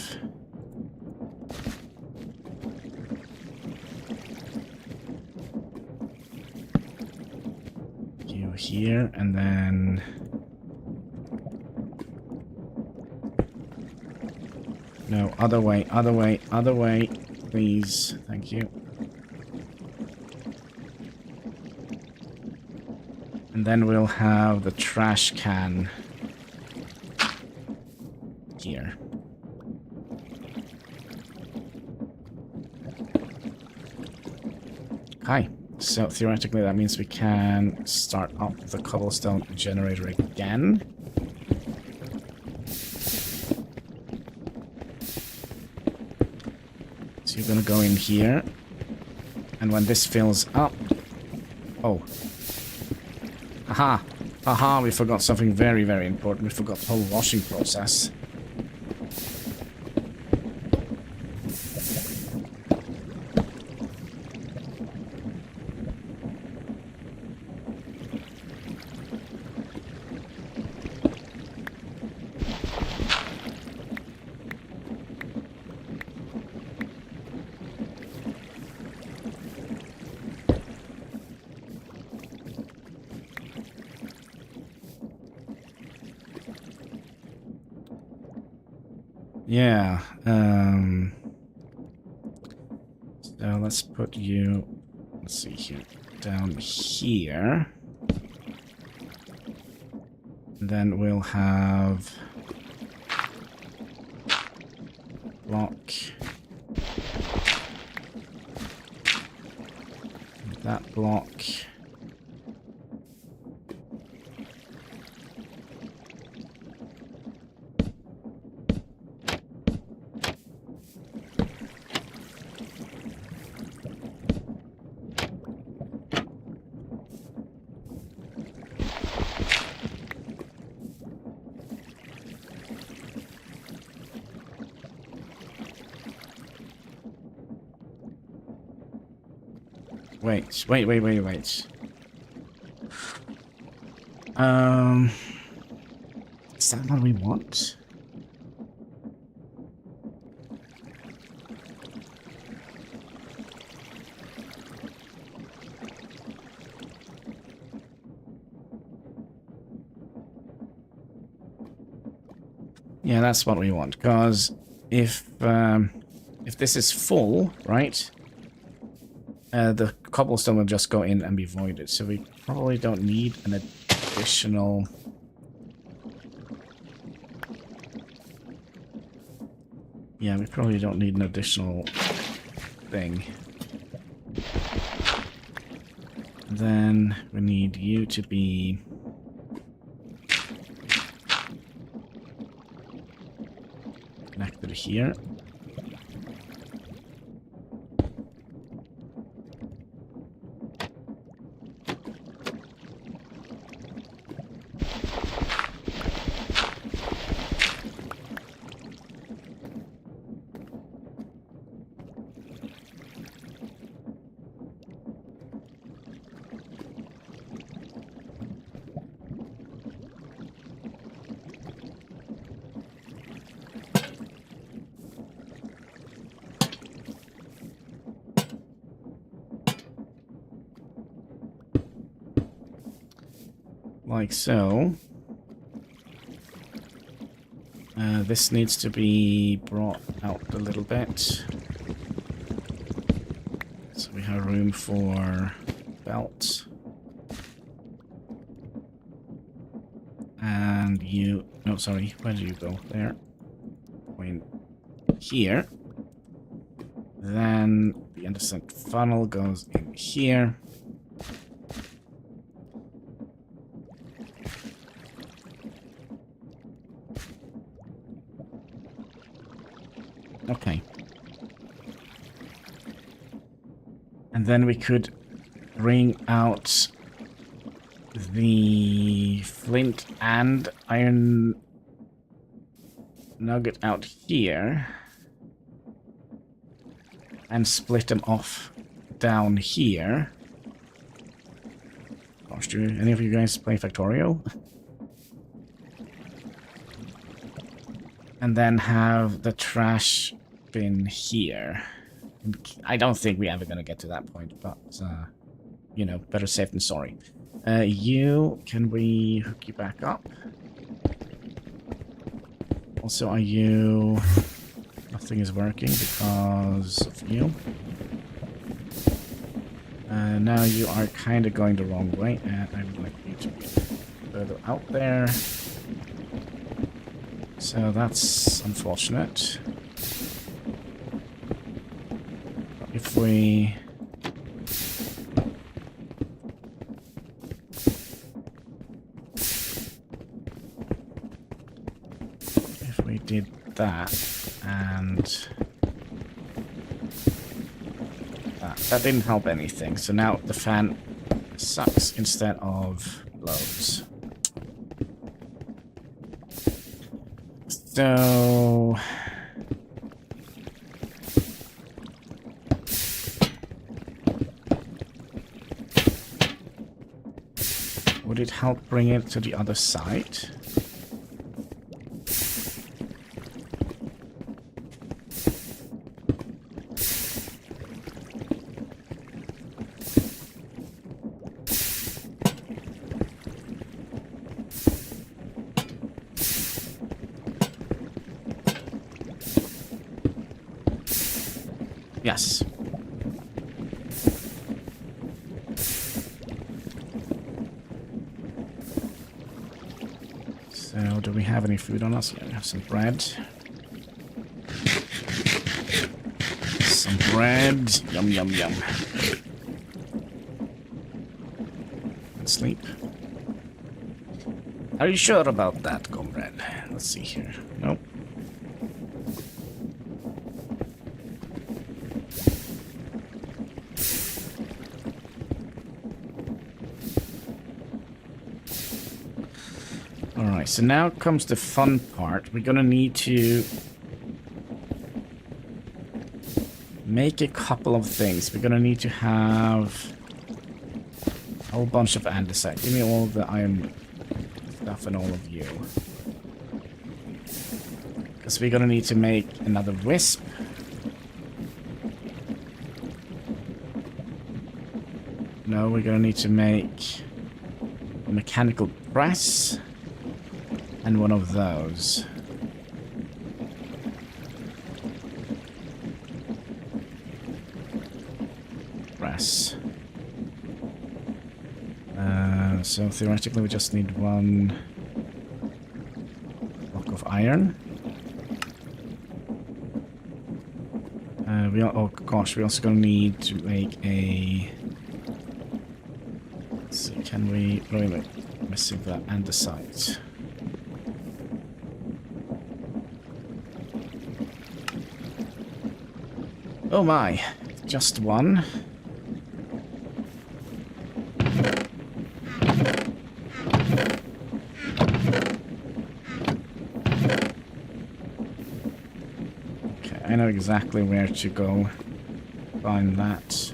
you here, and then... No, other way, please. Thank you. And then we'll have the trash can here. Hi. So theoretically that means we can start up the cobblestone generator again. So you're gonna go in here, and when this fills up... Oh. Aha! Aha, we forgot something very, very important. We forgot the whole washing process. Yeah, so let's put you, let's see here, down here. And then we'll have block. That block. Wait. Is that what we want? Yeah, that's what we want, because if this is full, right? The cobblestone will just go in and be voided, so we probably don't need an additional... Yeah, we probably don't need an additional thing. Then we need you to be... connected here. Like so. This needs to be brought out a little bit. have room for belt. And you... No, sorry. Where did you go? There. Going here. Then the andesite funnel goes in here. Okay. And then we could bring out the flint and iron nugget out here and split them off down here. Gosh, do any of you guys play Factorio? And then have the trash bin here. I don't think we're ever gonna get to that point, but you know, better safe than sorry. Can we hook you back up? Also, are you... Nothing is working because of you. Now you are kind of going the wrong way, and I would like you to be further out there. So that's unfortunate. If we... did that, and that didn't help anything. So now the fan sucks instead of blows. So would it help bring it to the other side? Yes. So, do we have any food on us? Yeah, we have some bread. Some bread. Yum, yum, yum. And sleep. Are you sure about that, comrade? Let's see here. Nope. Alright, so now comes the fun part. We're gonna need to make a couple of things. We're gonna need to have a whole bunch of andesite. Give me all the iron stuff and all of you. Because we're gonna need to make another wisp. No, we're gonna need to make a mechanical press. And one of those. Press. So theoretically we just need one block of iron. Oh gosh, we're also gonna need to make a... Let's see, can we... Wait a minute, missing that andesite. Oh my, just one. Okay, I know exactly where to go find that.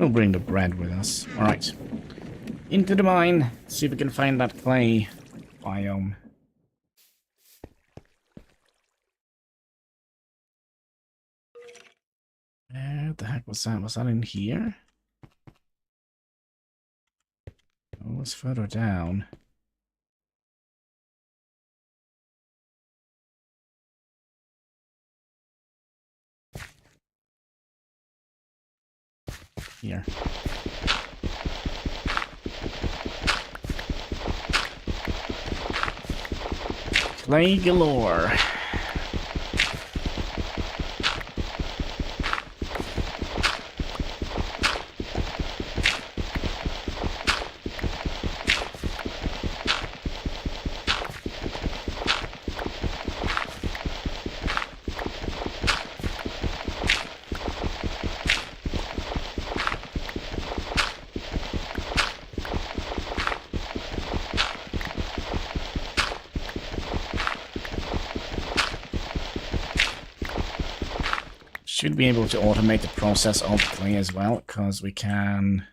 we'll bring the bread with us. Alright. Into the mine. See if we can find that clay biome. Where the heck was that? Was that in here? Oh, it was further down. Here. Clay galore. Should be able to automate the process of clay as well, because we can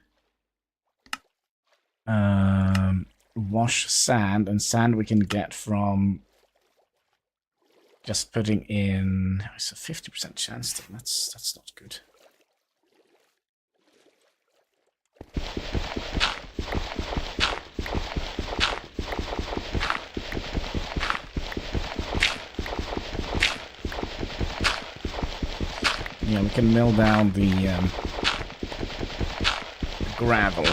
wash sand, and sand we can get from just putting in. It's a 50% chance. That's not good. Yeah, we can mill down the gravel.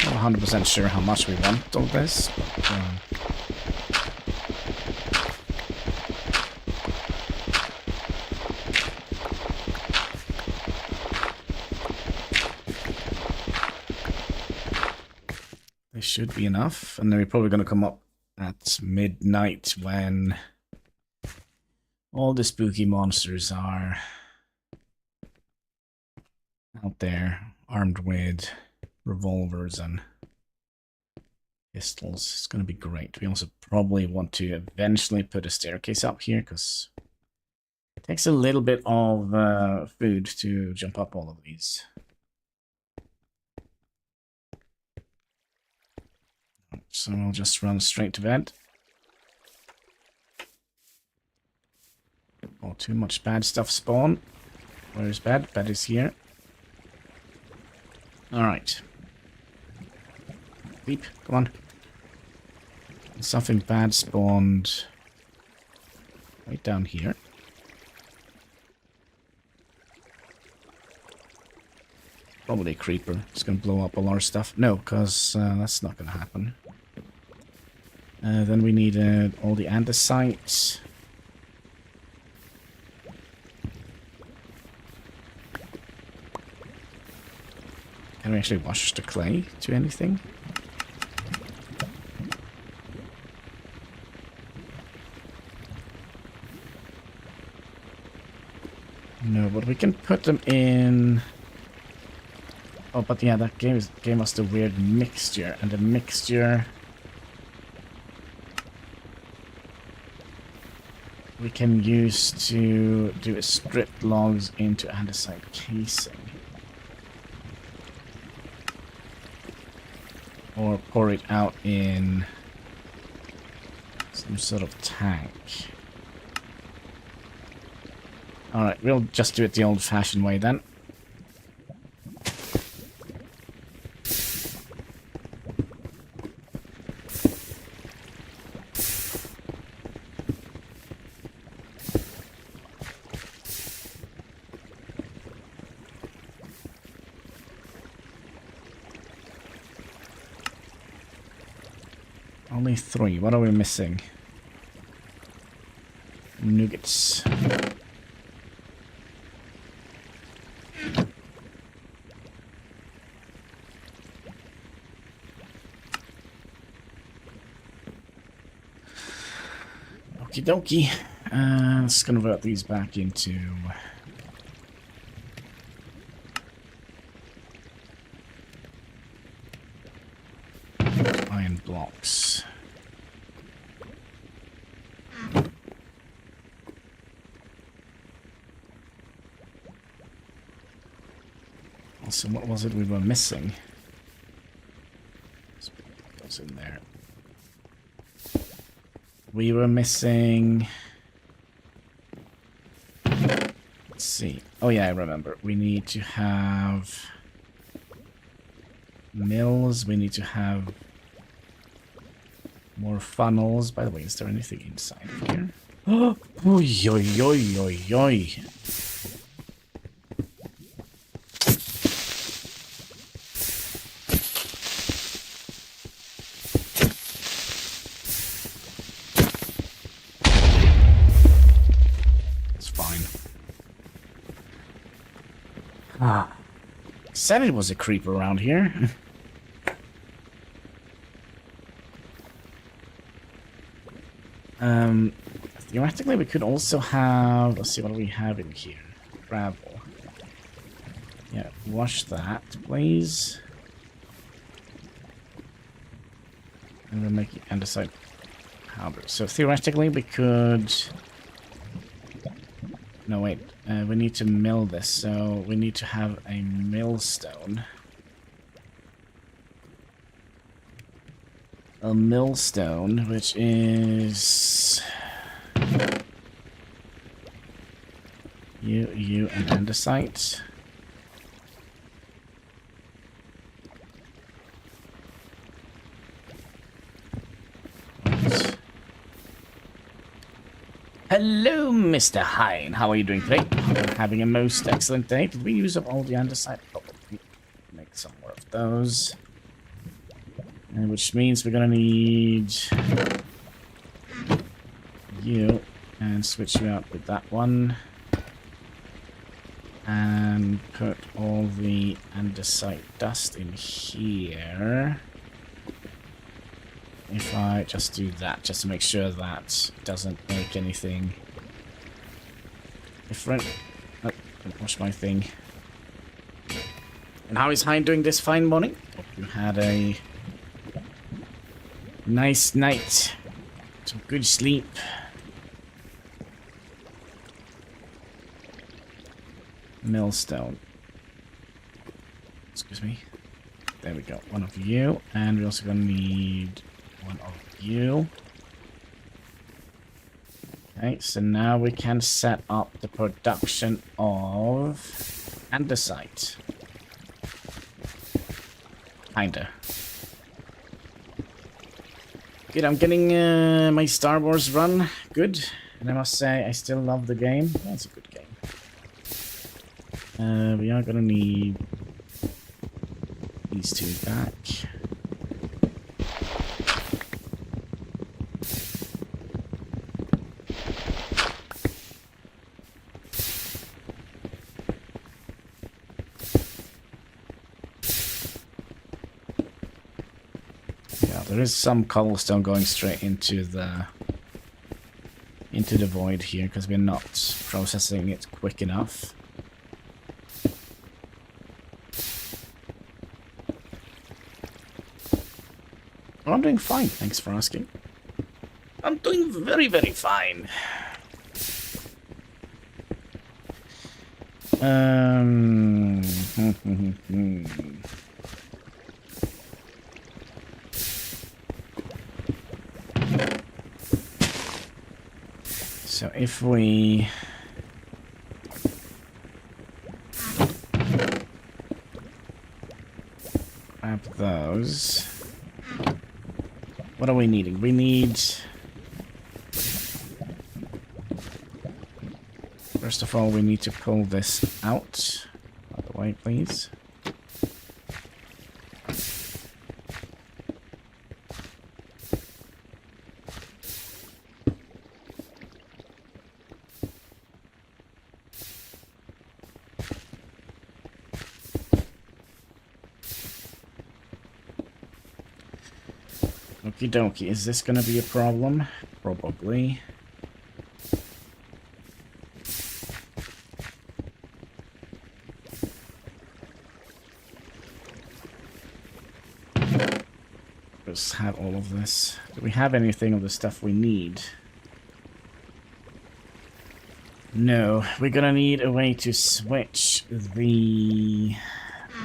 Not 100% sure how much we want of this, but they should be enough. And then we're probably going to come up at midnight when all the spooky monsters are out there, armed with revolvers and pistols. It's going to be great. We also probably want to eventually put a staircase up here, because it takes a little bit of food to jump up all of these. So we'll just run straight to bed. Oh, too much bad stuff spawn. Where is bed? Bed is here. Alright. Sleep, come on. Something bad spawned right down here. Probably a creeper. It's gonna blow up all our stuff. No, because that's not gonna happen. Then we needed all the andesite. Can we actually wash the clay to anything? No, but we can put them in. Oh, but yeah, that gave us the weird mixture, and the mixture we can use to do a strip logs into andesite casing. Or pour it out in some sort of tank. Alright, we'll just do it the old-fashioned way then. Only 3. What are we missing? Nuggets. Okie dokie. Let's convert these back into iron blocks. Also, what was it we were missing? What's in there? We were missing... Let's see. Oh yeah, I remember. We need to have... mills. We need to have... more funnels. By the way, is there anything inside of here? Oh, oi, oi, oi, oi, oi. Said it was a creeper around here. Theoretically, we could also have... Let's see, what do we have in here? Gravel. Yeah, wash that, please. And we'll make andesite powder. So theoretically, we could... No, wait. We need to mill this, so we need to have a millstone. A millstone, which is... You, and andesite. Right. Hello, Mr. Hine. How are you doing today? I'm having a most excellent day. Did we use up all the andesite? Probably. Make some more of those. Which means we're gonna need you and switch you out with that one. And put all the andesite dust in here. If I just do that, just to make sure that it doesn't make anything different. Oh, don't wash my thing. And how is Hein doing this fine morning? Hope you had a nice night. Some good sleep. Millstone. Excuse me. There we go. One of you. And we're also going to need one of you. Okay, so now we can set up the production of andesite. Kinda. Good, I'm getting my Star Wars run. Good. And I must say, I still love the game. That's a good game. We are gonna need these two back. Yeah, there is some cobblestone going straight into the void here because we're not processing it quick enough. I'm doing fine, thanks for asking. I'm doing very, very fine. So if we... grab those... What are we needing? We need... First of all, we need to pull this out. Out of the way, please. Okie dokie. Is this gonna be a problem? Probably. Let's have all of this. Do we have anything of the stuff we need? No, we're gonna need a way to switch the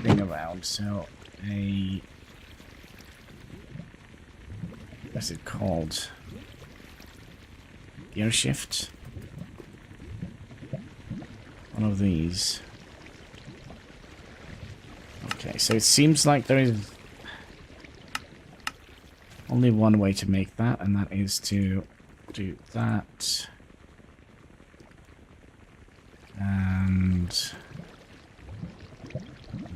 thing around. So, what's it called? Gear shift? One of these. Okay, so it seems like there is only one way to make that, and that is to do that. And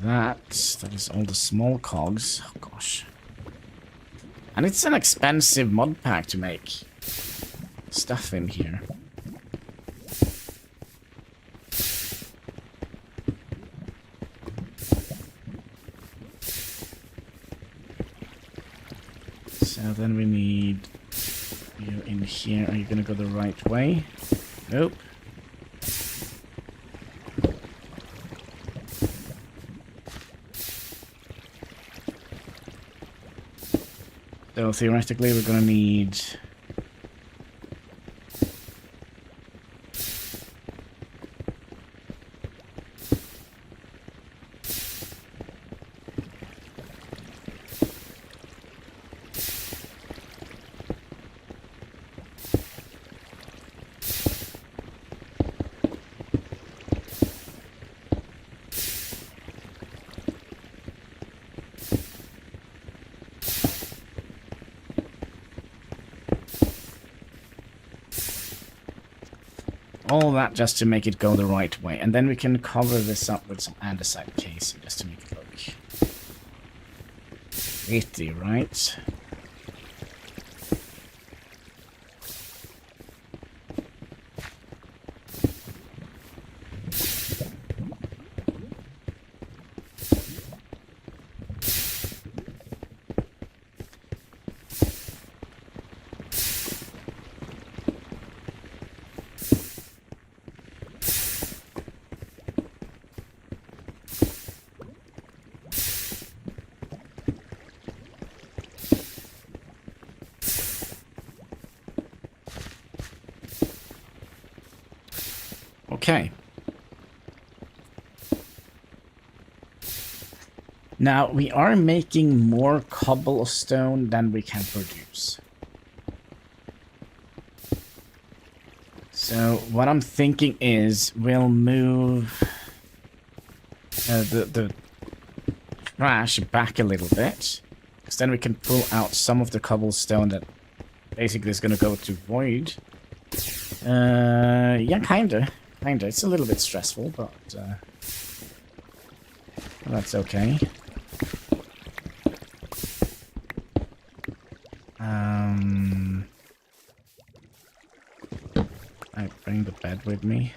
that is all the small cogs. Oh gosh. And it's an expensive mod pack to make stuff in here. So then we need you in here. Are you gonna go the right way? Nope. So theoretically we're gonna need all that just to make it go the right way. And then we can cover this up with some andesite casing just to make it look pretty, right? Okay. Now, we are making more cobblestone than we can produce. So, what I'm thinking is we'll move the trash back a little bit. Because then we can pull out some of the cobblestone that basically is going to go to void. Yeah, kinda. Kinda. It's a little bit stressful, but that's okay. I bring the bed with me.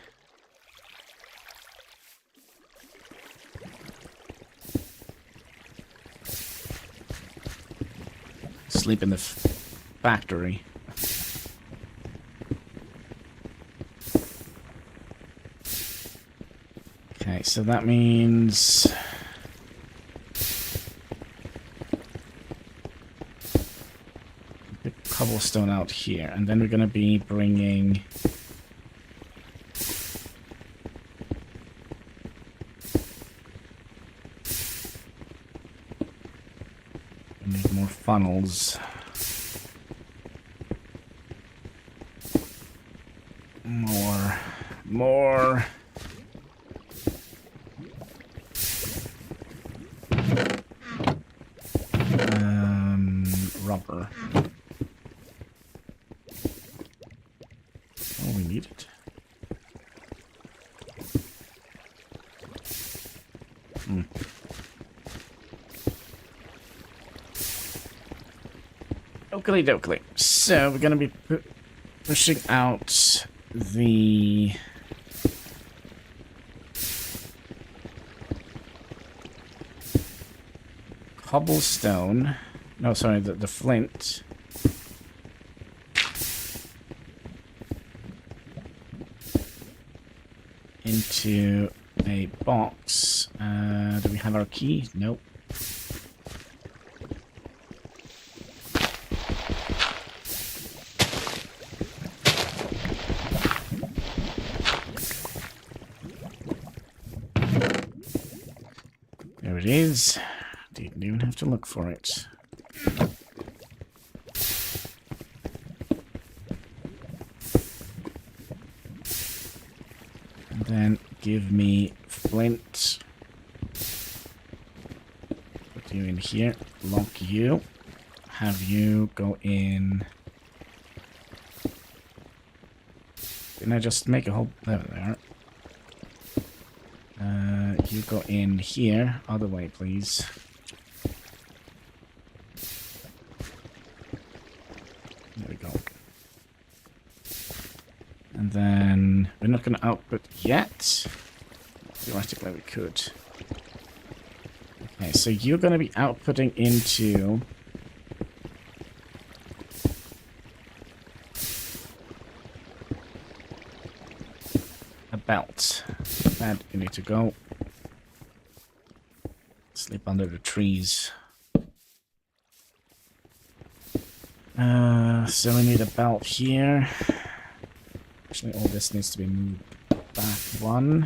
Sleep in the factory. Okay, so that means put cobblestone out here, and then we're gonna be bringing need more funnels. More. Rubber. Oh, we need it. Oakley dokley. So we're gonna be pushing out the cobblestone. No, sorry, the flint. into a box. Do we have our key? Nope. There it is. Didn't even have to look for it. And then give me flint. Put you in here. Lock you. Have you go in. Didn't I just make a whole... There they are. You go in here. Other way, please. There we go. And then we're not going to output yet. Theoretically, we could. Okay, so you're going to be outputting into a belt. And you need to go sleep under the trees. So we need a belt here. Actually, all this needs to be moved back one.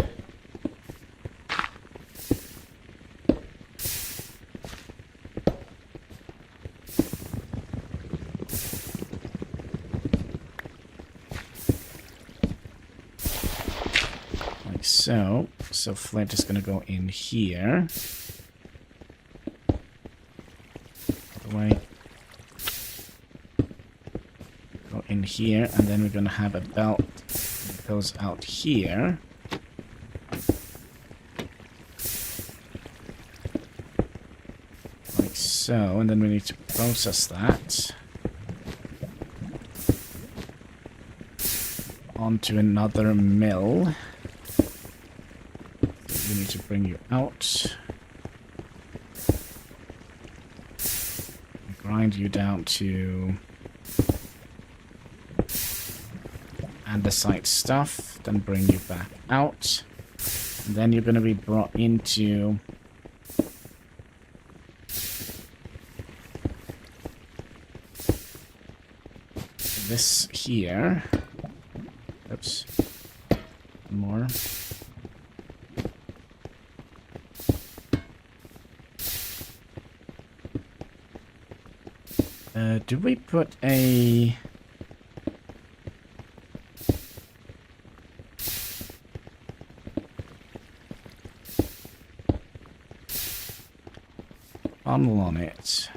Like so. So flint is going to go in here. Away. Go in here, and then we're going to have a belt that goes out here. Like so, and then we need to process that onto another mill. We need to bring you out. Grind you down to andesite stuff, then bring you back out. And then you're going to be brought into this here. Oops. More. Do we put a... funnel on it?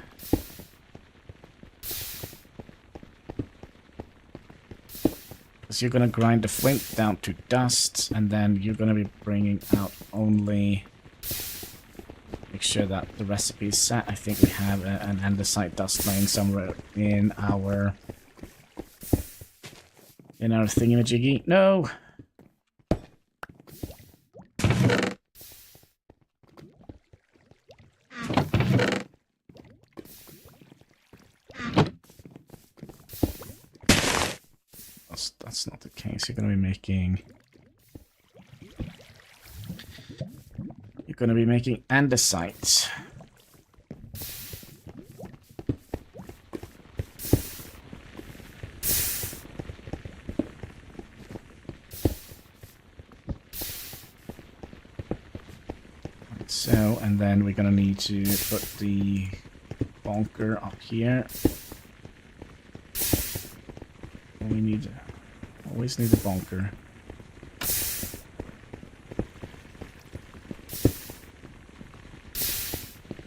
Because you're going to grind the flint down to dust, and then you're going to be bringing out only... Make sure that the recipe is set. I think we have an andesite dust laying somewhere in our thingamajiggy. No! That's not the case. You're going to be making... Going to be making andesite. Like so, and then we're going to need to put the bunker up here. We need, always need a bunker.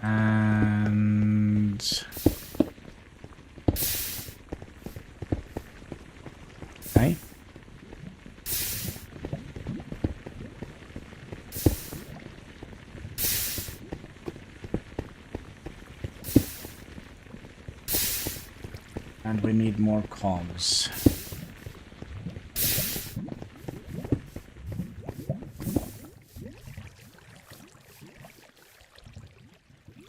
And okay. And we need more cogs.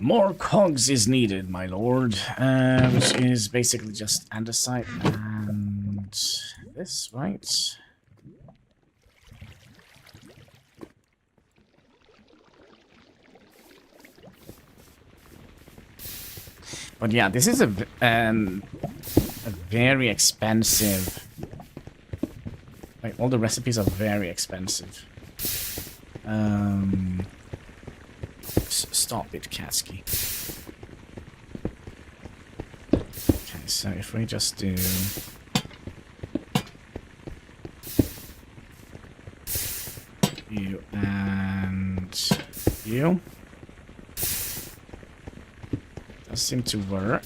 More cogs is needed, my lord, which is basically just andesite and this, right? But yeah, this is a very expensive. Like, all the recipes are very expensive. Stop it, Kasky. Okay, so if we just do you and you, does seem to work.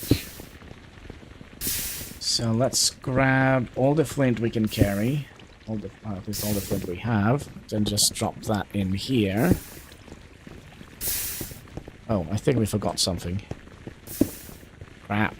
So let's grab all the flint we can carry. At least all the flint we have. Then just drop that in here. Oh, I think we forgot something. Crap.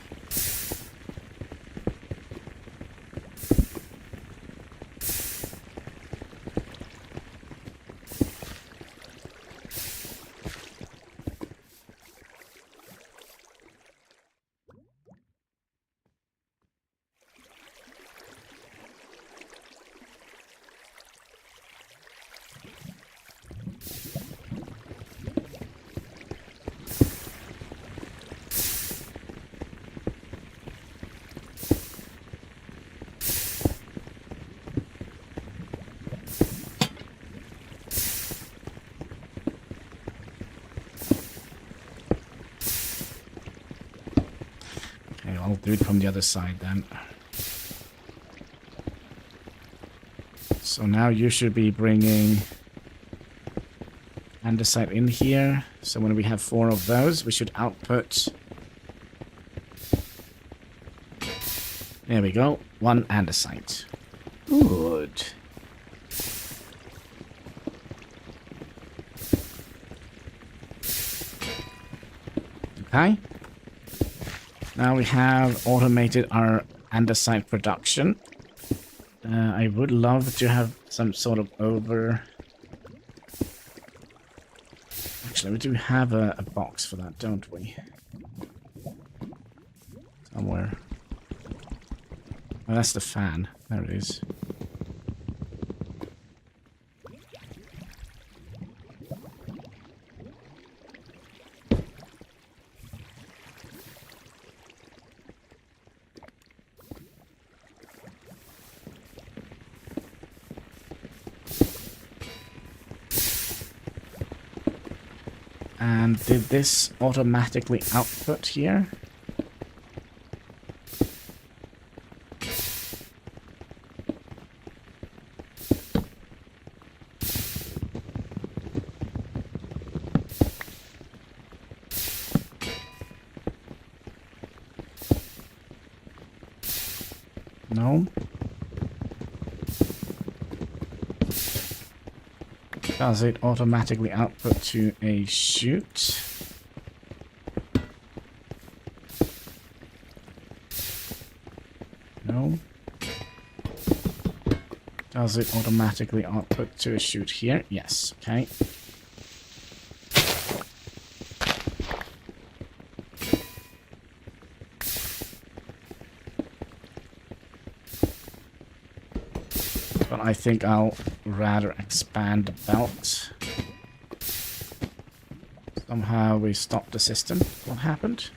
I'll do it from the other side then. So now you should be bringing andesite in here. So when we have 4 of those, we should output... There we go. 1 andesite. Good. Okay. Now we have automated our andesite production. I would love to have some sort of over... Actually, we do have a box for that, don't we? Somewhere. Oh, that's the fan. There it is. And did this automatically output here? No. Does it automatically output to a chute? No. Does it automatically output to a chute here? Yes. Okay. But I think I'll rather expand the belt. Somehow we stopped the system. What happened?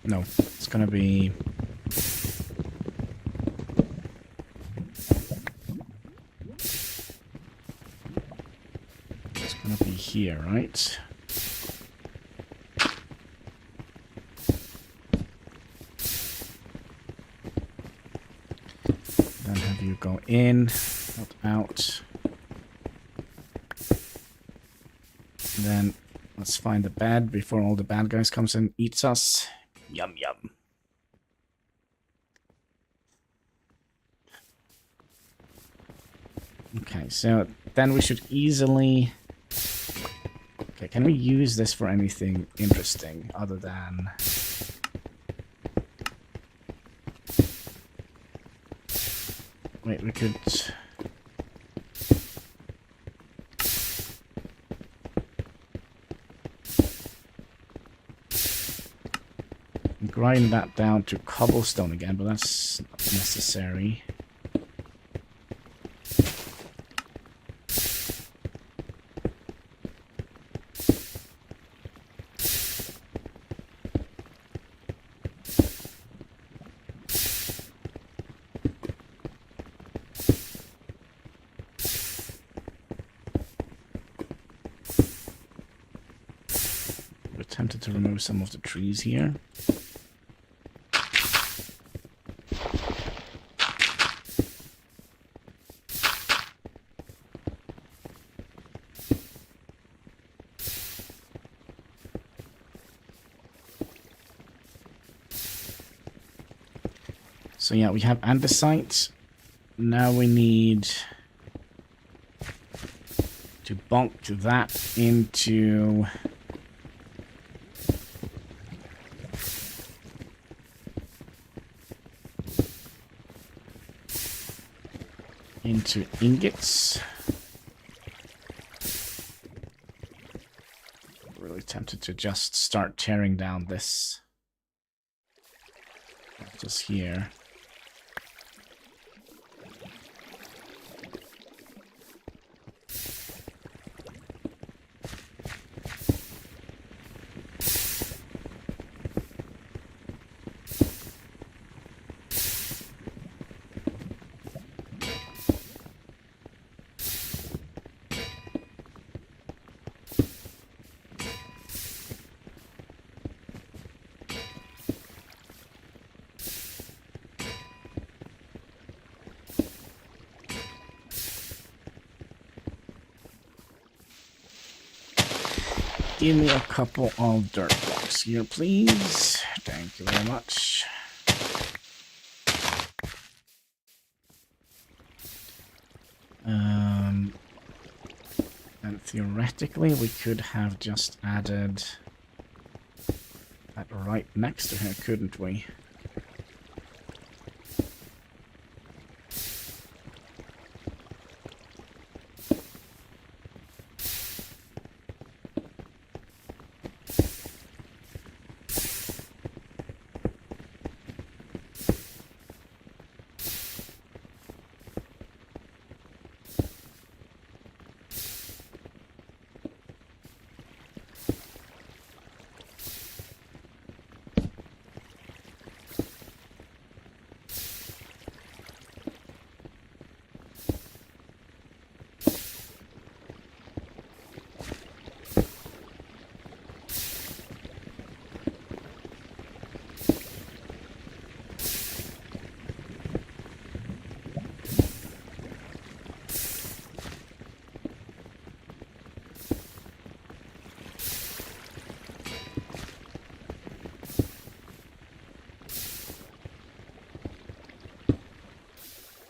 No, it's gonna be... here, right? Then have you go in, not out. And then let's find the bed before all the bad guys comes and eats us. Yum yum. Okay, so then we should easily... Okay, can we use this for anything interesting other than... Wait, we could... grind that down to cobblestone again, but that's not necessary. Tempted to remove some of the trees here. So yeah, we have andesite. Now we need to bonk that into ingots. Really tempted to just start tearing down this just here. Give me a couple of dirt blocks here, please. Thank you very much. And theoretically, we could have just added that right next to her, couldn't we?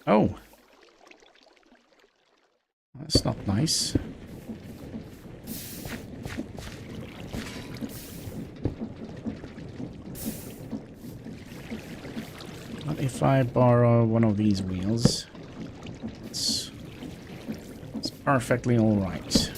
Oh. That's not nice. What if I borrow one of these wheels? It's perfectly all right.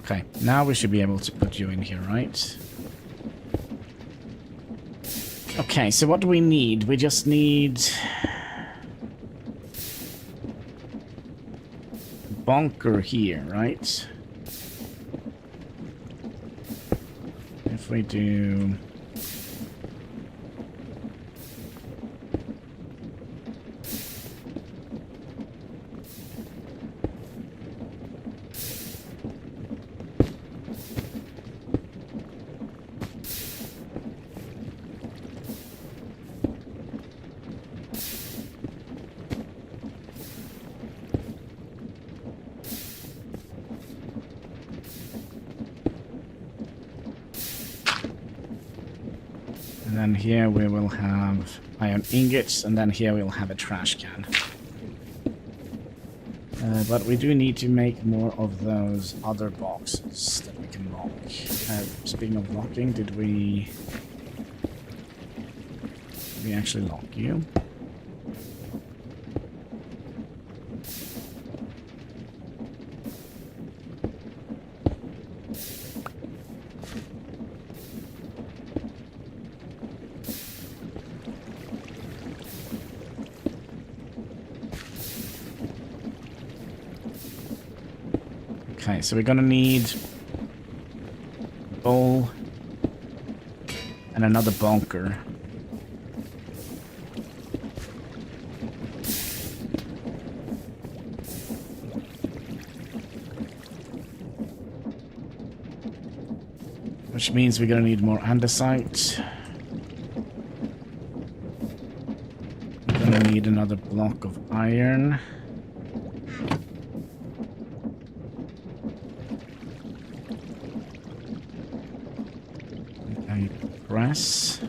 Okay, now we should be able to put you in here, right? Okay, so what do we need? We just need... bunker here, right? If we do... And then here we will have iron ingots, and then here we'll have a trash can. But we do need to make more of those other boxes that we can lock. Speaking of locking, did we actually lock you? Okay, so we're gonna need a bowl and another bunker. Which means we're gonna need more andesite. We're gonna need another block of iron. Press.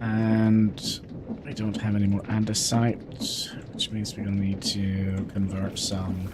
And we don't have any more andesite, which means we're gonna need to convert some.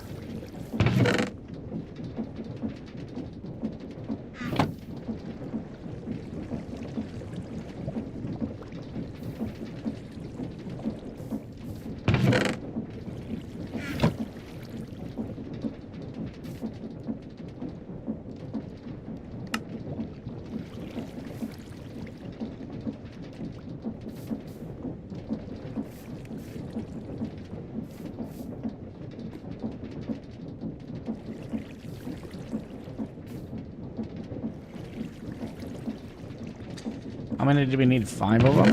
How many do we need? 5 of them?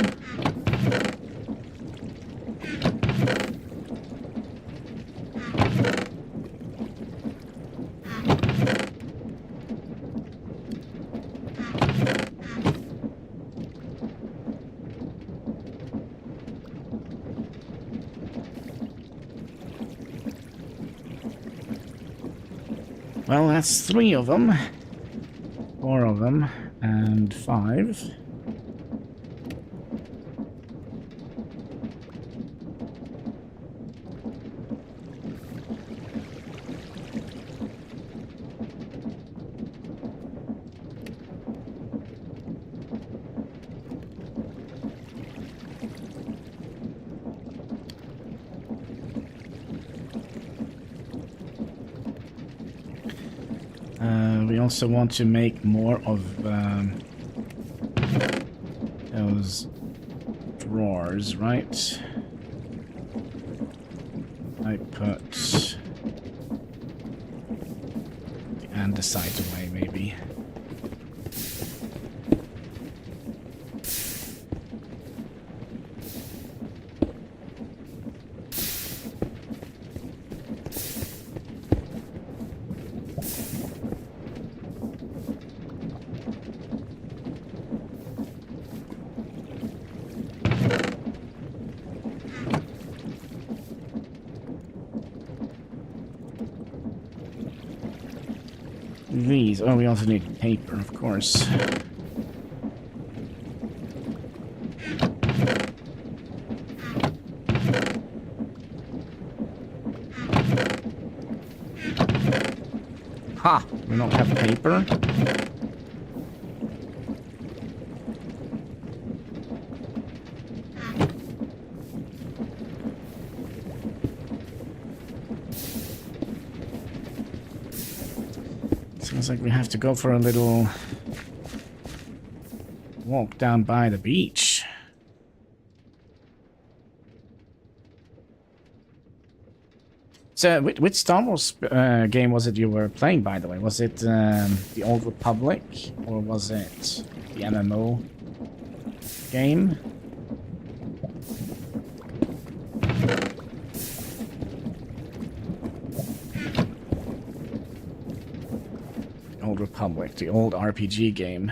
Well, that's 3 of them. 4 of them. And 5. We also want to make more of those drawers, right? I put the andesite away, maybe. These. Oh, we also need paper, of course. Ha! We don't have paper. Seems like we have to go for a little walk down by the beach. So, which Star Wars game was it you were playing, by the way? Was it the Old Republic, or was it the MMO game? Old Republic, the old RPG game.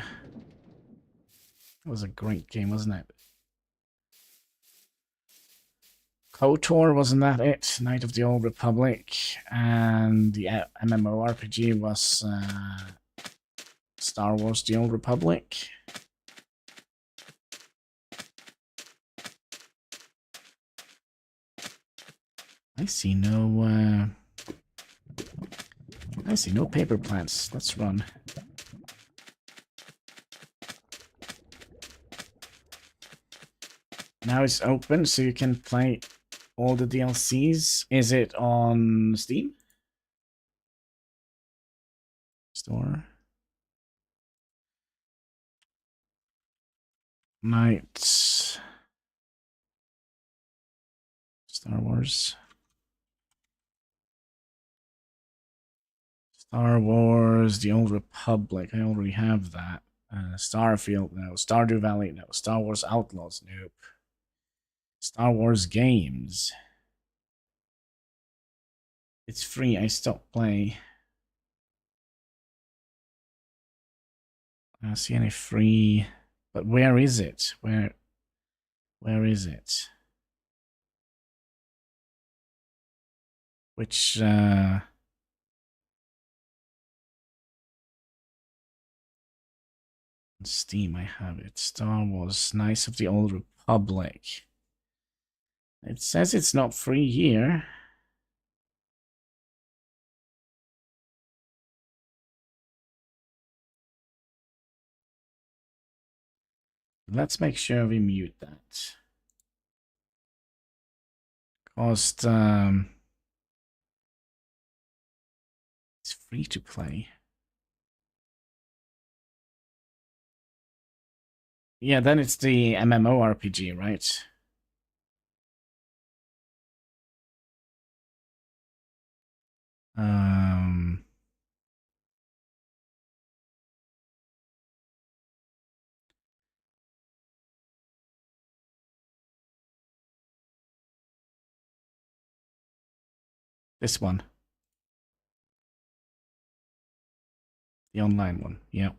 It was a great game, wasn't it? KOTOR, wasn't that it? Knight of the Old Republic. And the MMORPG was Star Wars The Old Republic. I see no paper plants. Let's run. Now it's open, so you can play all the DLCs. Is it on Steam? Store. Knight. Star Wars. Star Wars, The Old Republic. I already have that. Starfield, no. Stardew Valley, no. Star Wars Outlaws, nope. Star Wars games. It's free. I stopped playing. I don't see any free. But where is it? Where is it? Which Steam, I have it. Star Wars, Knights of the Old Republic. It says it's not free here. Let's make sure we mute that. Cost, it's free to play. Yeah, then it's the MMORPG, right? This one. The online one, yeah.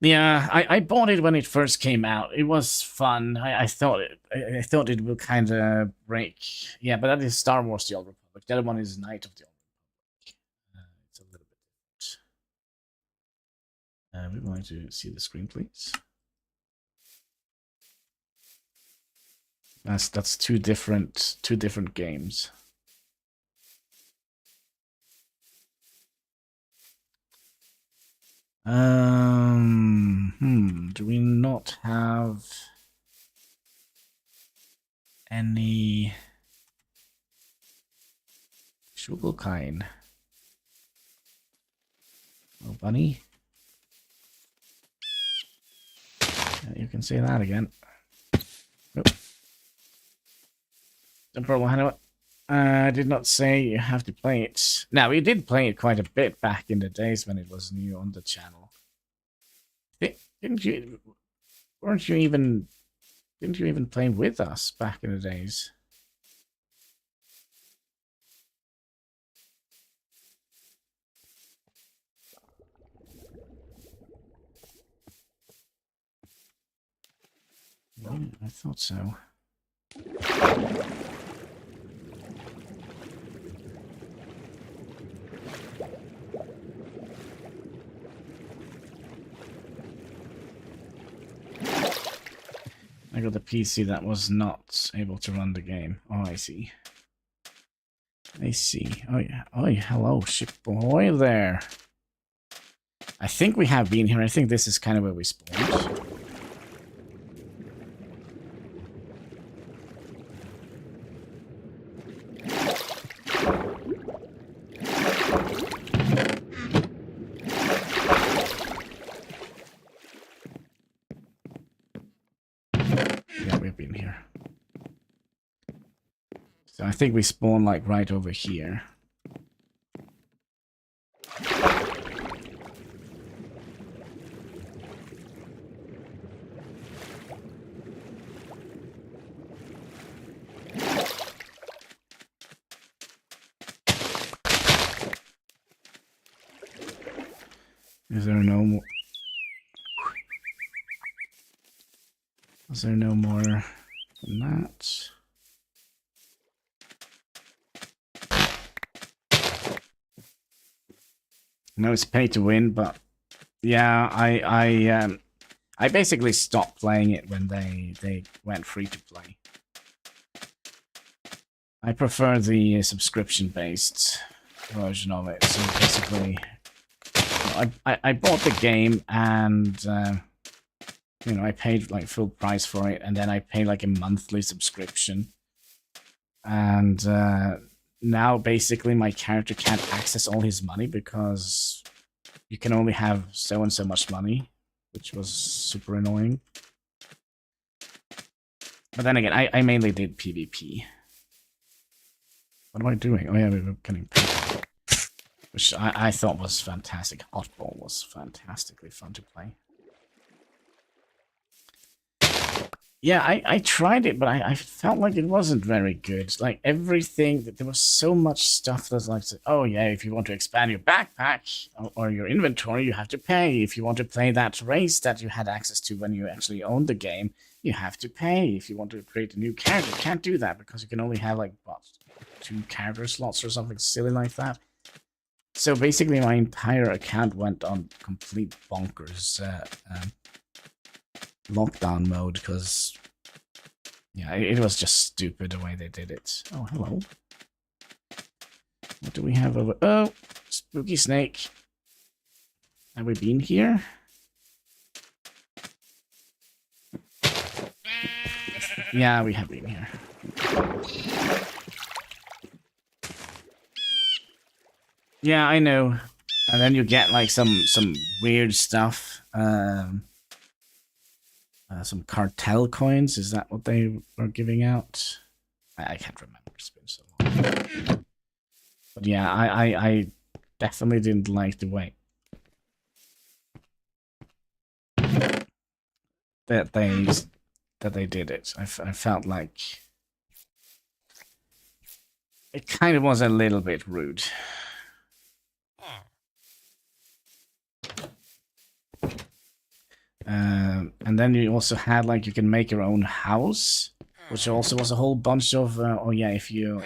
Yeah, I bought it when it first came out. It was fun. I thought it would kind of break. Yeah, but that is Star Wars: The Old Republic. The other one is Knight of the Old Republic. It's a little bit. We would like to see the screen, please. That's two different games. Do we not have any sugarcane? Oh, bunny. You can say that again. Nope. No problem, Hannibal. I did not say you have to play it. Now, we did play it quite a bit back in the days when it was new on the channel. Didn't you even play with us back in the days? Yeah, I thought so. I got a PC that was not able to run the game. Oh, I see. I see. Oh, yeah. Oh, hello, ship boy there. I think we have been here. I think this is kind of where we spawned. I think we spawn like right over here. Is there no more? Is there no more than that? No, it's pay to win, but yeah, I basically stopped playing it when they went free to play. I prefer the subscription-based version of it. So basically, I bought the game and you know, I paid like full price for it, and then I paid like a monthly subscription. And now basically my character can't access all his money because you can only have so and so much money, which was super annoying. But then again, I mainly did PvP. What am I doing? Oh yeah, we were getting paid. Which I thought was fantastic. Hotball was fantastically fun to play. Yeah, I tried it, but I felt like it wasn't very good. Like everything, there was so much stuff that's like, oh yeah, if you want to expand your backpack or your inventory, you have to pay. If you want to play that race that you had access to when you actually owned the game, you have to pay. If you want to create a new character, you can't do that because you can only have like, what, 2 character slots or something silly like that. So basically my entire account went on complete bonkers lockdown mode because, yeah, it was just stupid the way they did it. Oh, hello. What do we have over? Oh, spooky snake. Have we been here? Yeah, we have been here. Yeah, I know. And then you get like some weird stuff. Some cartel coins. Is that what they were giving out? I can't remember. It's been so long. But yeah, I definitely didn't like the way that they did it. I felt like it kind of was a little bit rude. And then you also had like you can make your own house, which also was a whole bunch of oh yeah, if you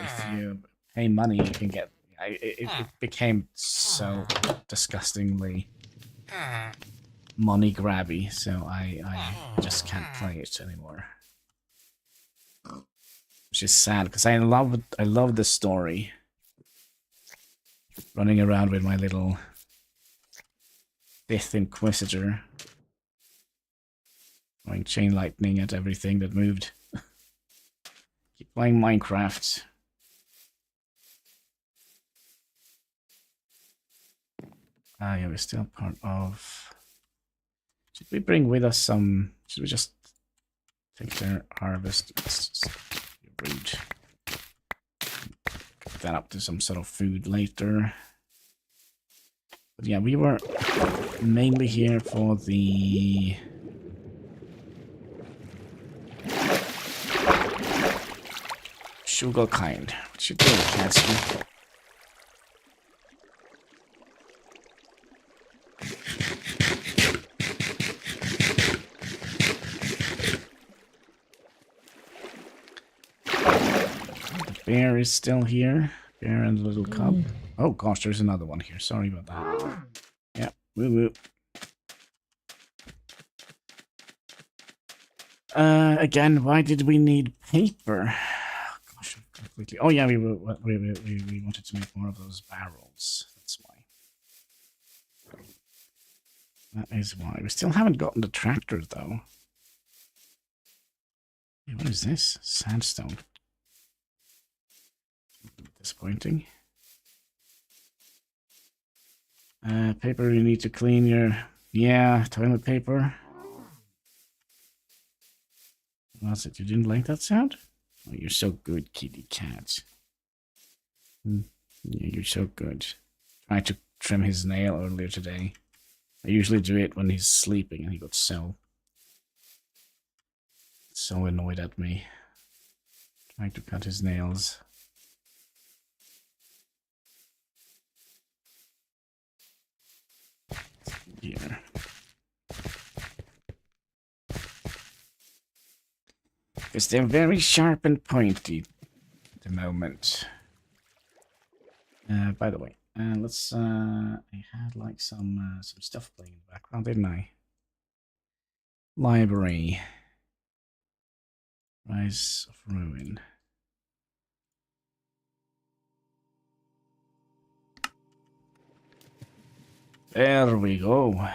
pay money you can get. It became so disgustingly money grabby, so I just can't play it anymore, which is sad because I love the story. Running around with my little Death Inquisitor. Throwing chain lightning at everything that moved. Keep playing Minecraft. Ah, yeah, we're still part of... Should we bring with us some... Should we just take their harvest? It's just rude. Cook that up to some sort of food later. But yeah, we were mainly here for the... Sugar kind. What you doing, Catsky? The bear is still here. Bear and the little cub. Oh gosh, there's another one here. Sorry about that. Yeah, woo woo. Again, why did we need paper? Gosh, completely. Oh yeah, we wanted to make more of those barrels. That's why. That is why. We still haven't gotten the tractor though. Hey, what is this? Sandstone. Disappointing. Paper, you need to clean your... Yeah, toilet paper. Was it? You didn't like that sound? Oh, you're so good, kitty cat. Yeah, you're so good. Tried to trim his nail earlier today. I usually do it when he's sleeping, and he got so annoyed at me. Trying to cut his nails. Here. Because they're very sharp and pointy at the moment. By the way, let's. I had like some stuff playing in the background, didn't I? Library. Rise of Ruin. There we go.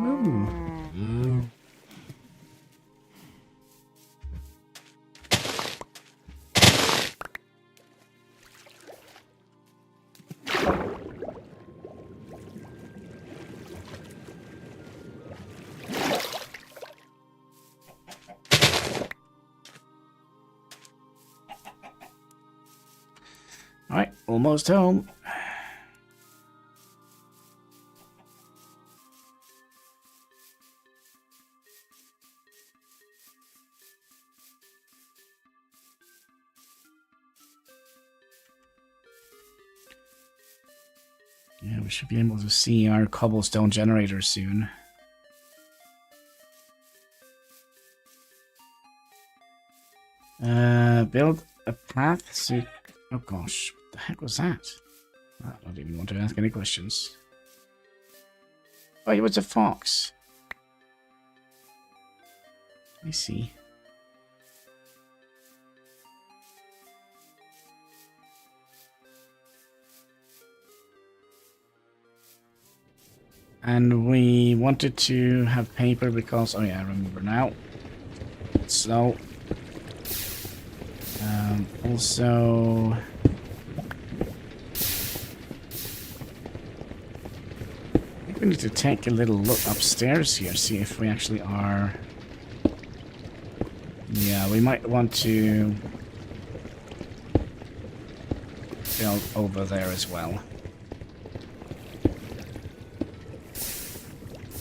Ooh. Alright, almost home. Yeah, we should be able to see our cobblestone generator soon. Build a path so... Oh gosh, what the heck was that? I don't even want to ask any questions. Oh, it was a fox. I see. And we wanted to have paper because... Oh yeah, I remember now. It's slow. Also... I think we need to take a little look upstairs here, see if we actually are... Yeah, we might want to build over there as well.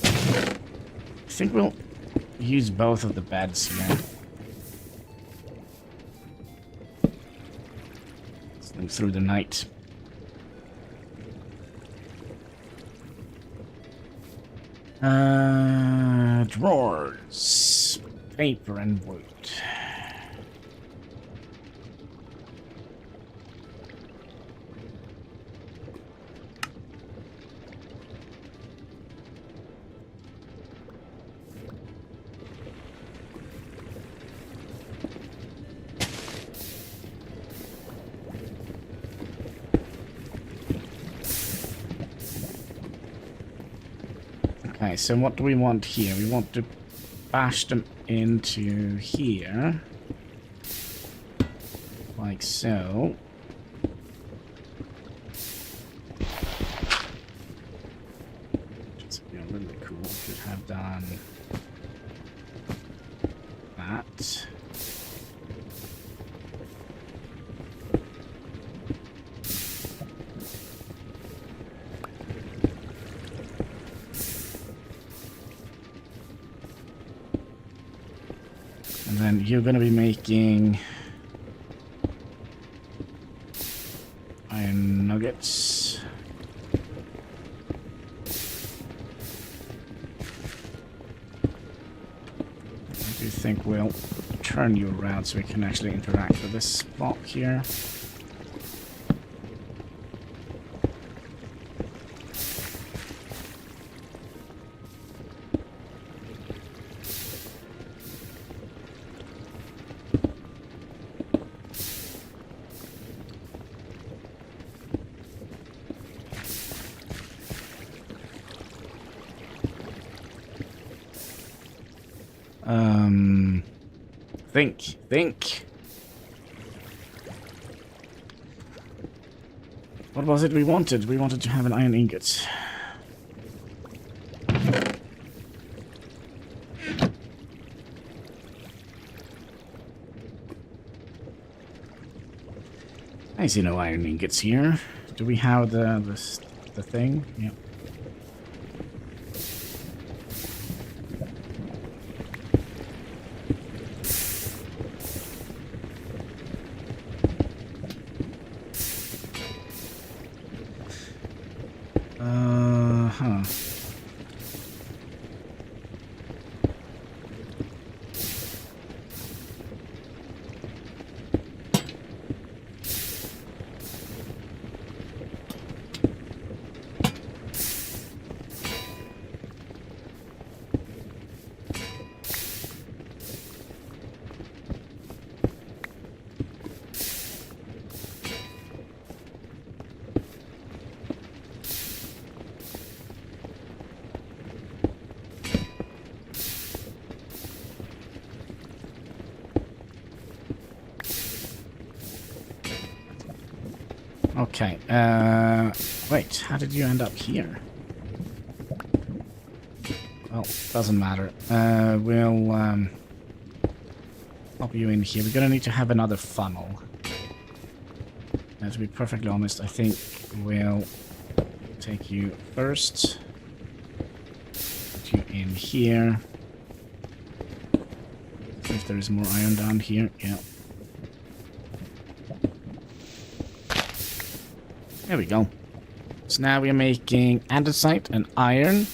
I think we'll use both of the beds here. Sleep through the night. Drawers. Paper and wood. Okay, so what do we want here? We want to bash them into here. Like so. Which would be really cool. We could have done that. And then you're going to be making iron nuggets. I do think we'll turn you around so we can actually interact with this block here. Think. What was it we wanted? We wanted to have an iron ingot. I see no iron ingots here. Do we have the thing? Yep. Huh. Okay, wait, how did you end up here? Well, doesn't matter. We'll, pop you in here. We're gonna need to have another funnel. And to be perfectly honest, I think we'll take you first. Put you in here. See if there is more iron down here. Yeah. There we go. So now we are making andesite and iron.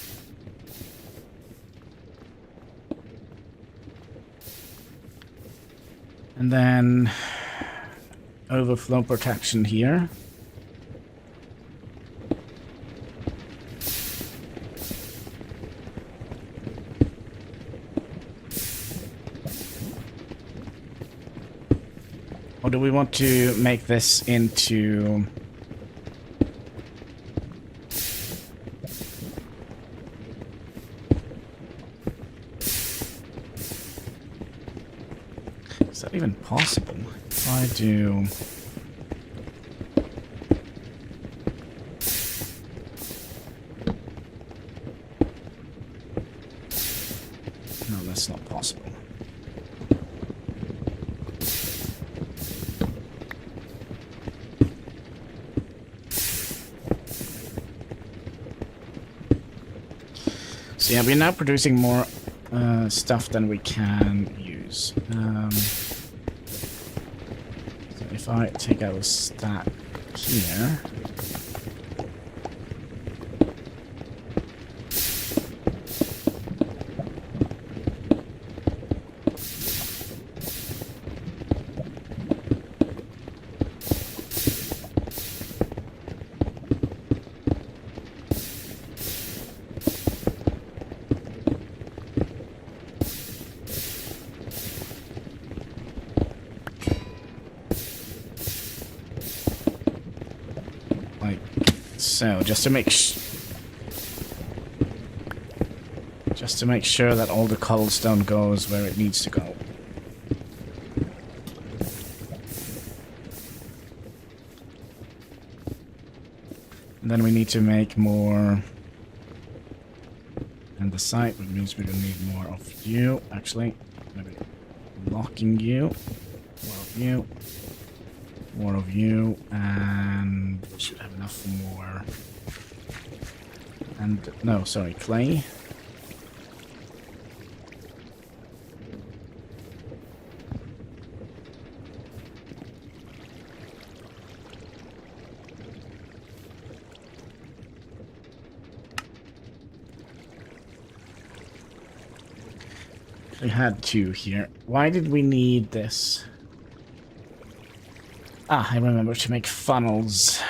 And then overflow protection here. Or do we want to make this into... Is that even possible? If I do... No, that's not possible. So yeah, we're now producing more stuff than we can use. So if I take out a stack here... So, just to make sure that all the cobblestone goes where it needs to go. And then we need to make more andesite, which means we're gonna need more of you. Actually, maybe locking you, more of you. More of you, and we should have enough for more. And no, sorry, clay. We had two here. Why did we need this? Ah, I remember, to make funnels.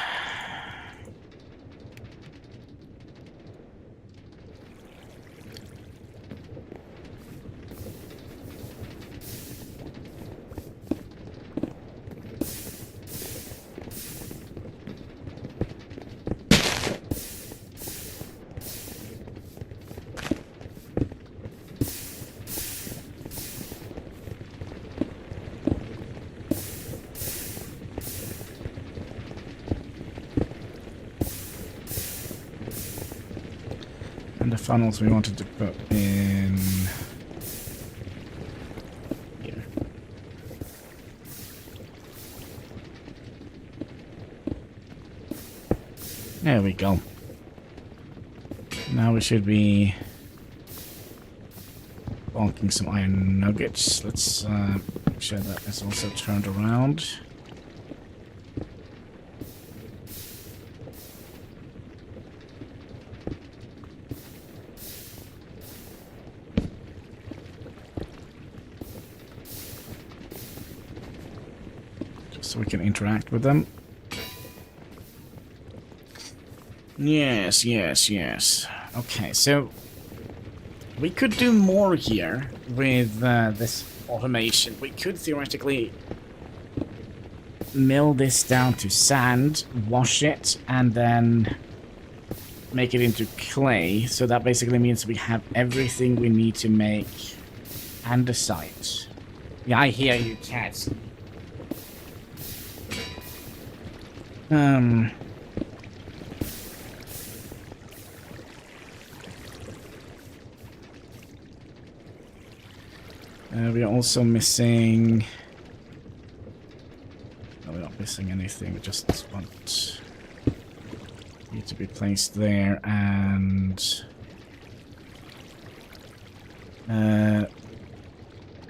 And the funnels we wanted to put in here. There we go. Now we should be bonking some iron nuggets. Let's make sure that is also turned around. Just so we can interact with them. Yes, yes, yes. Okay, so we could do more here with this automation. We could theoretically mill this down to sand, wash it, and then make it into clay. So that basically means we have everything we need to make andesite. Yeah, I hear you, cats. We are also missing... No, we're not missing anything. We just want... need to be placed there and...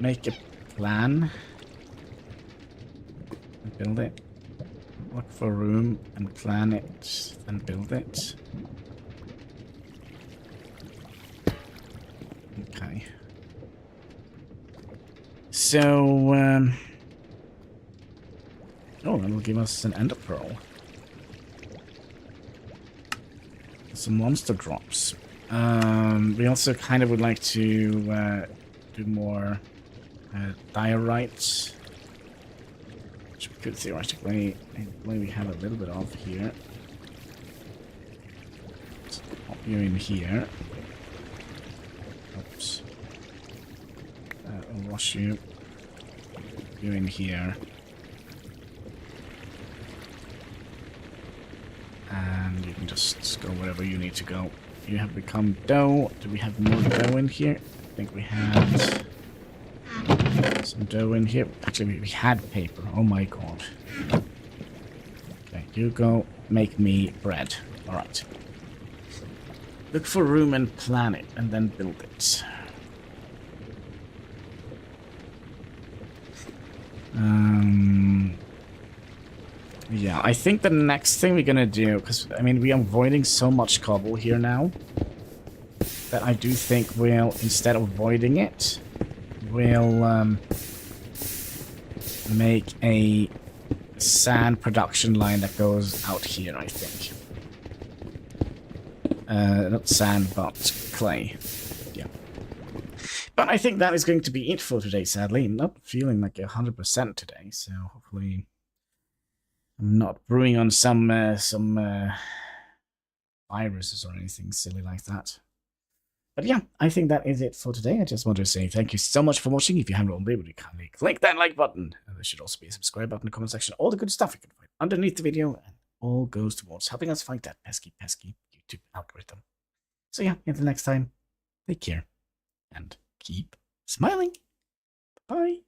make a plan. And build it. Look for room and plan it. And build it. Okay. So, oh, that'll give us an ender pearl. Some monster drops. We also kind of would like to do more diorites, which we could theoretically, I believe we have a little bit of here. Let's pop you in here. Oops. I'll wash you. You in here. And you can just go wherever you need to go. You have become dough. Do we have more dough in here? I think we had some dough in here. Actually, we had paper. Oh my god. Okay, you go make me bread. Alright. Look for room and plan it, and then build it. Yeah, I think the next thing we're gonna do, because, I mean, we are avoiding so much cobble here now, that I do think we'll, instead of avoiding it, we'll, make a sand production line that goes out here, I think. Not sand, but clay. Yeah. But I think that is going to be it for today, sadly. I'm not feeling like 100% today, so hopefully I'm not brewing on some viruses or anything silly like that. But yeah, I think that is it for today. I just want to say thank you so much for watching. If you haven't already, would you kindly click that like button. And there should also be a subscribe button in the comment section. All the good stuff you can find underneath the video. And all goes towards helping us fight that pesky YouTube algorithm. So yeah, until next time, take care. And keep smiling. Bye.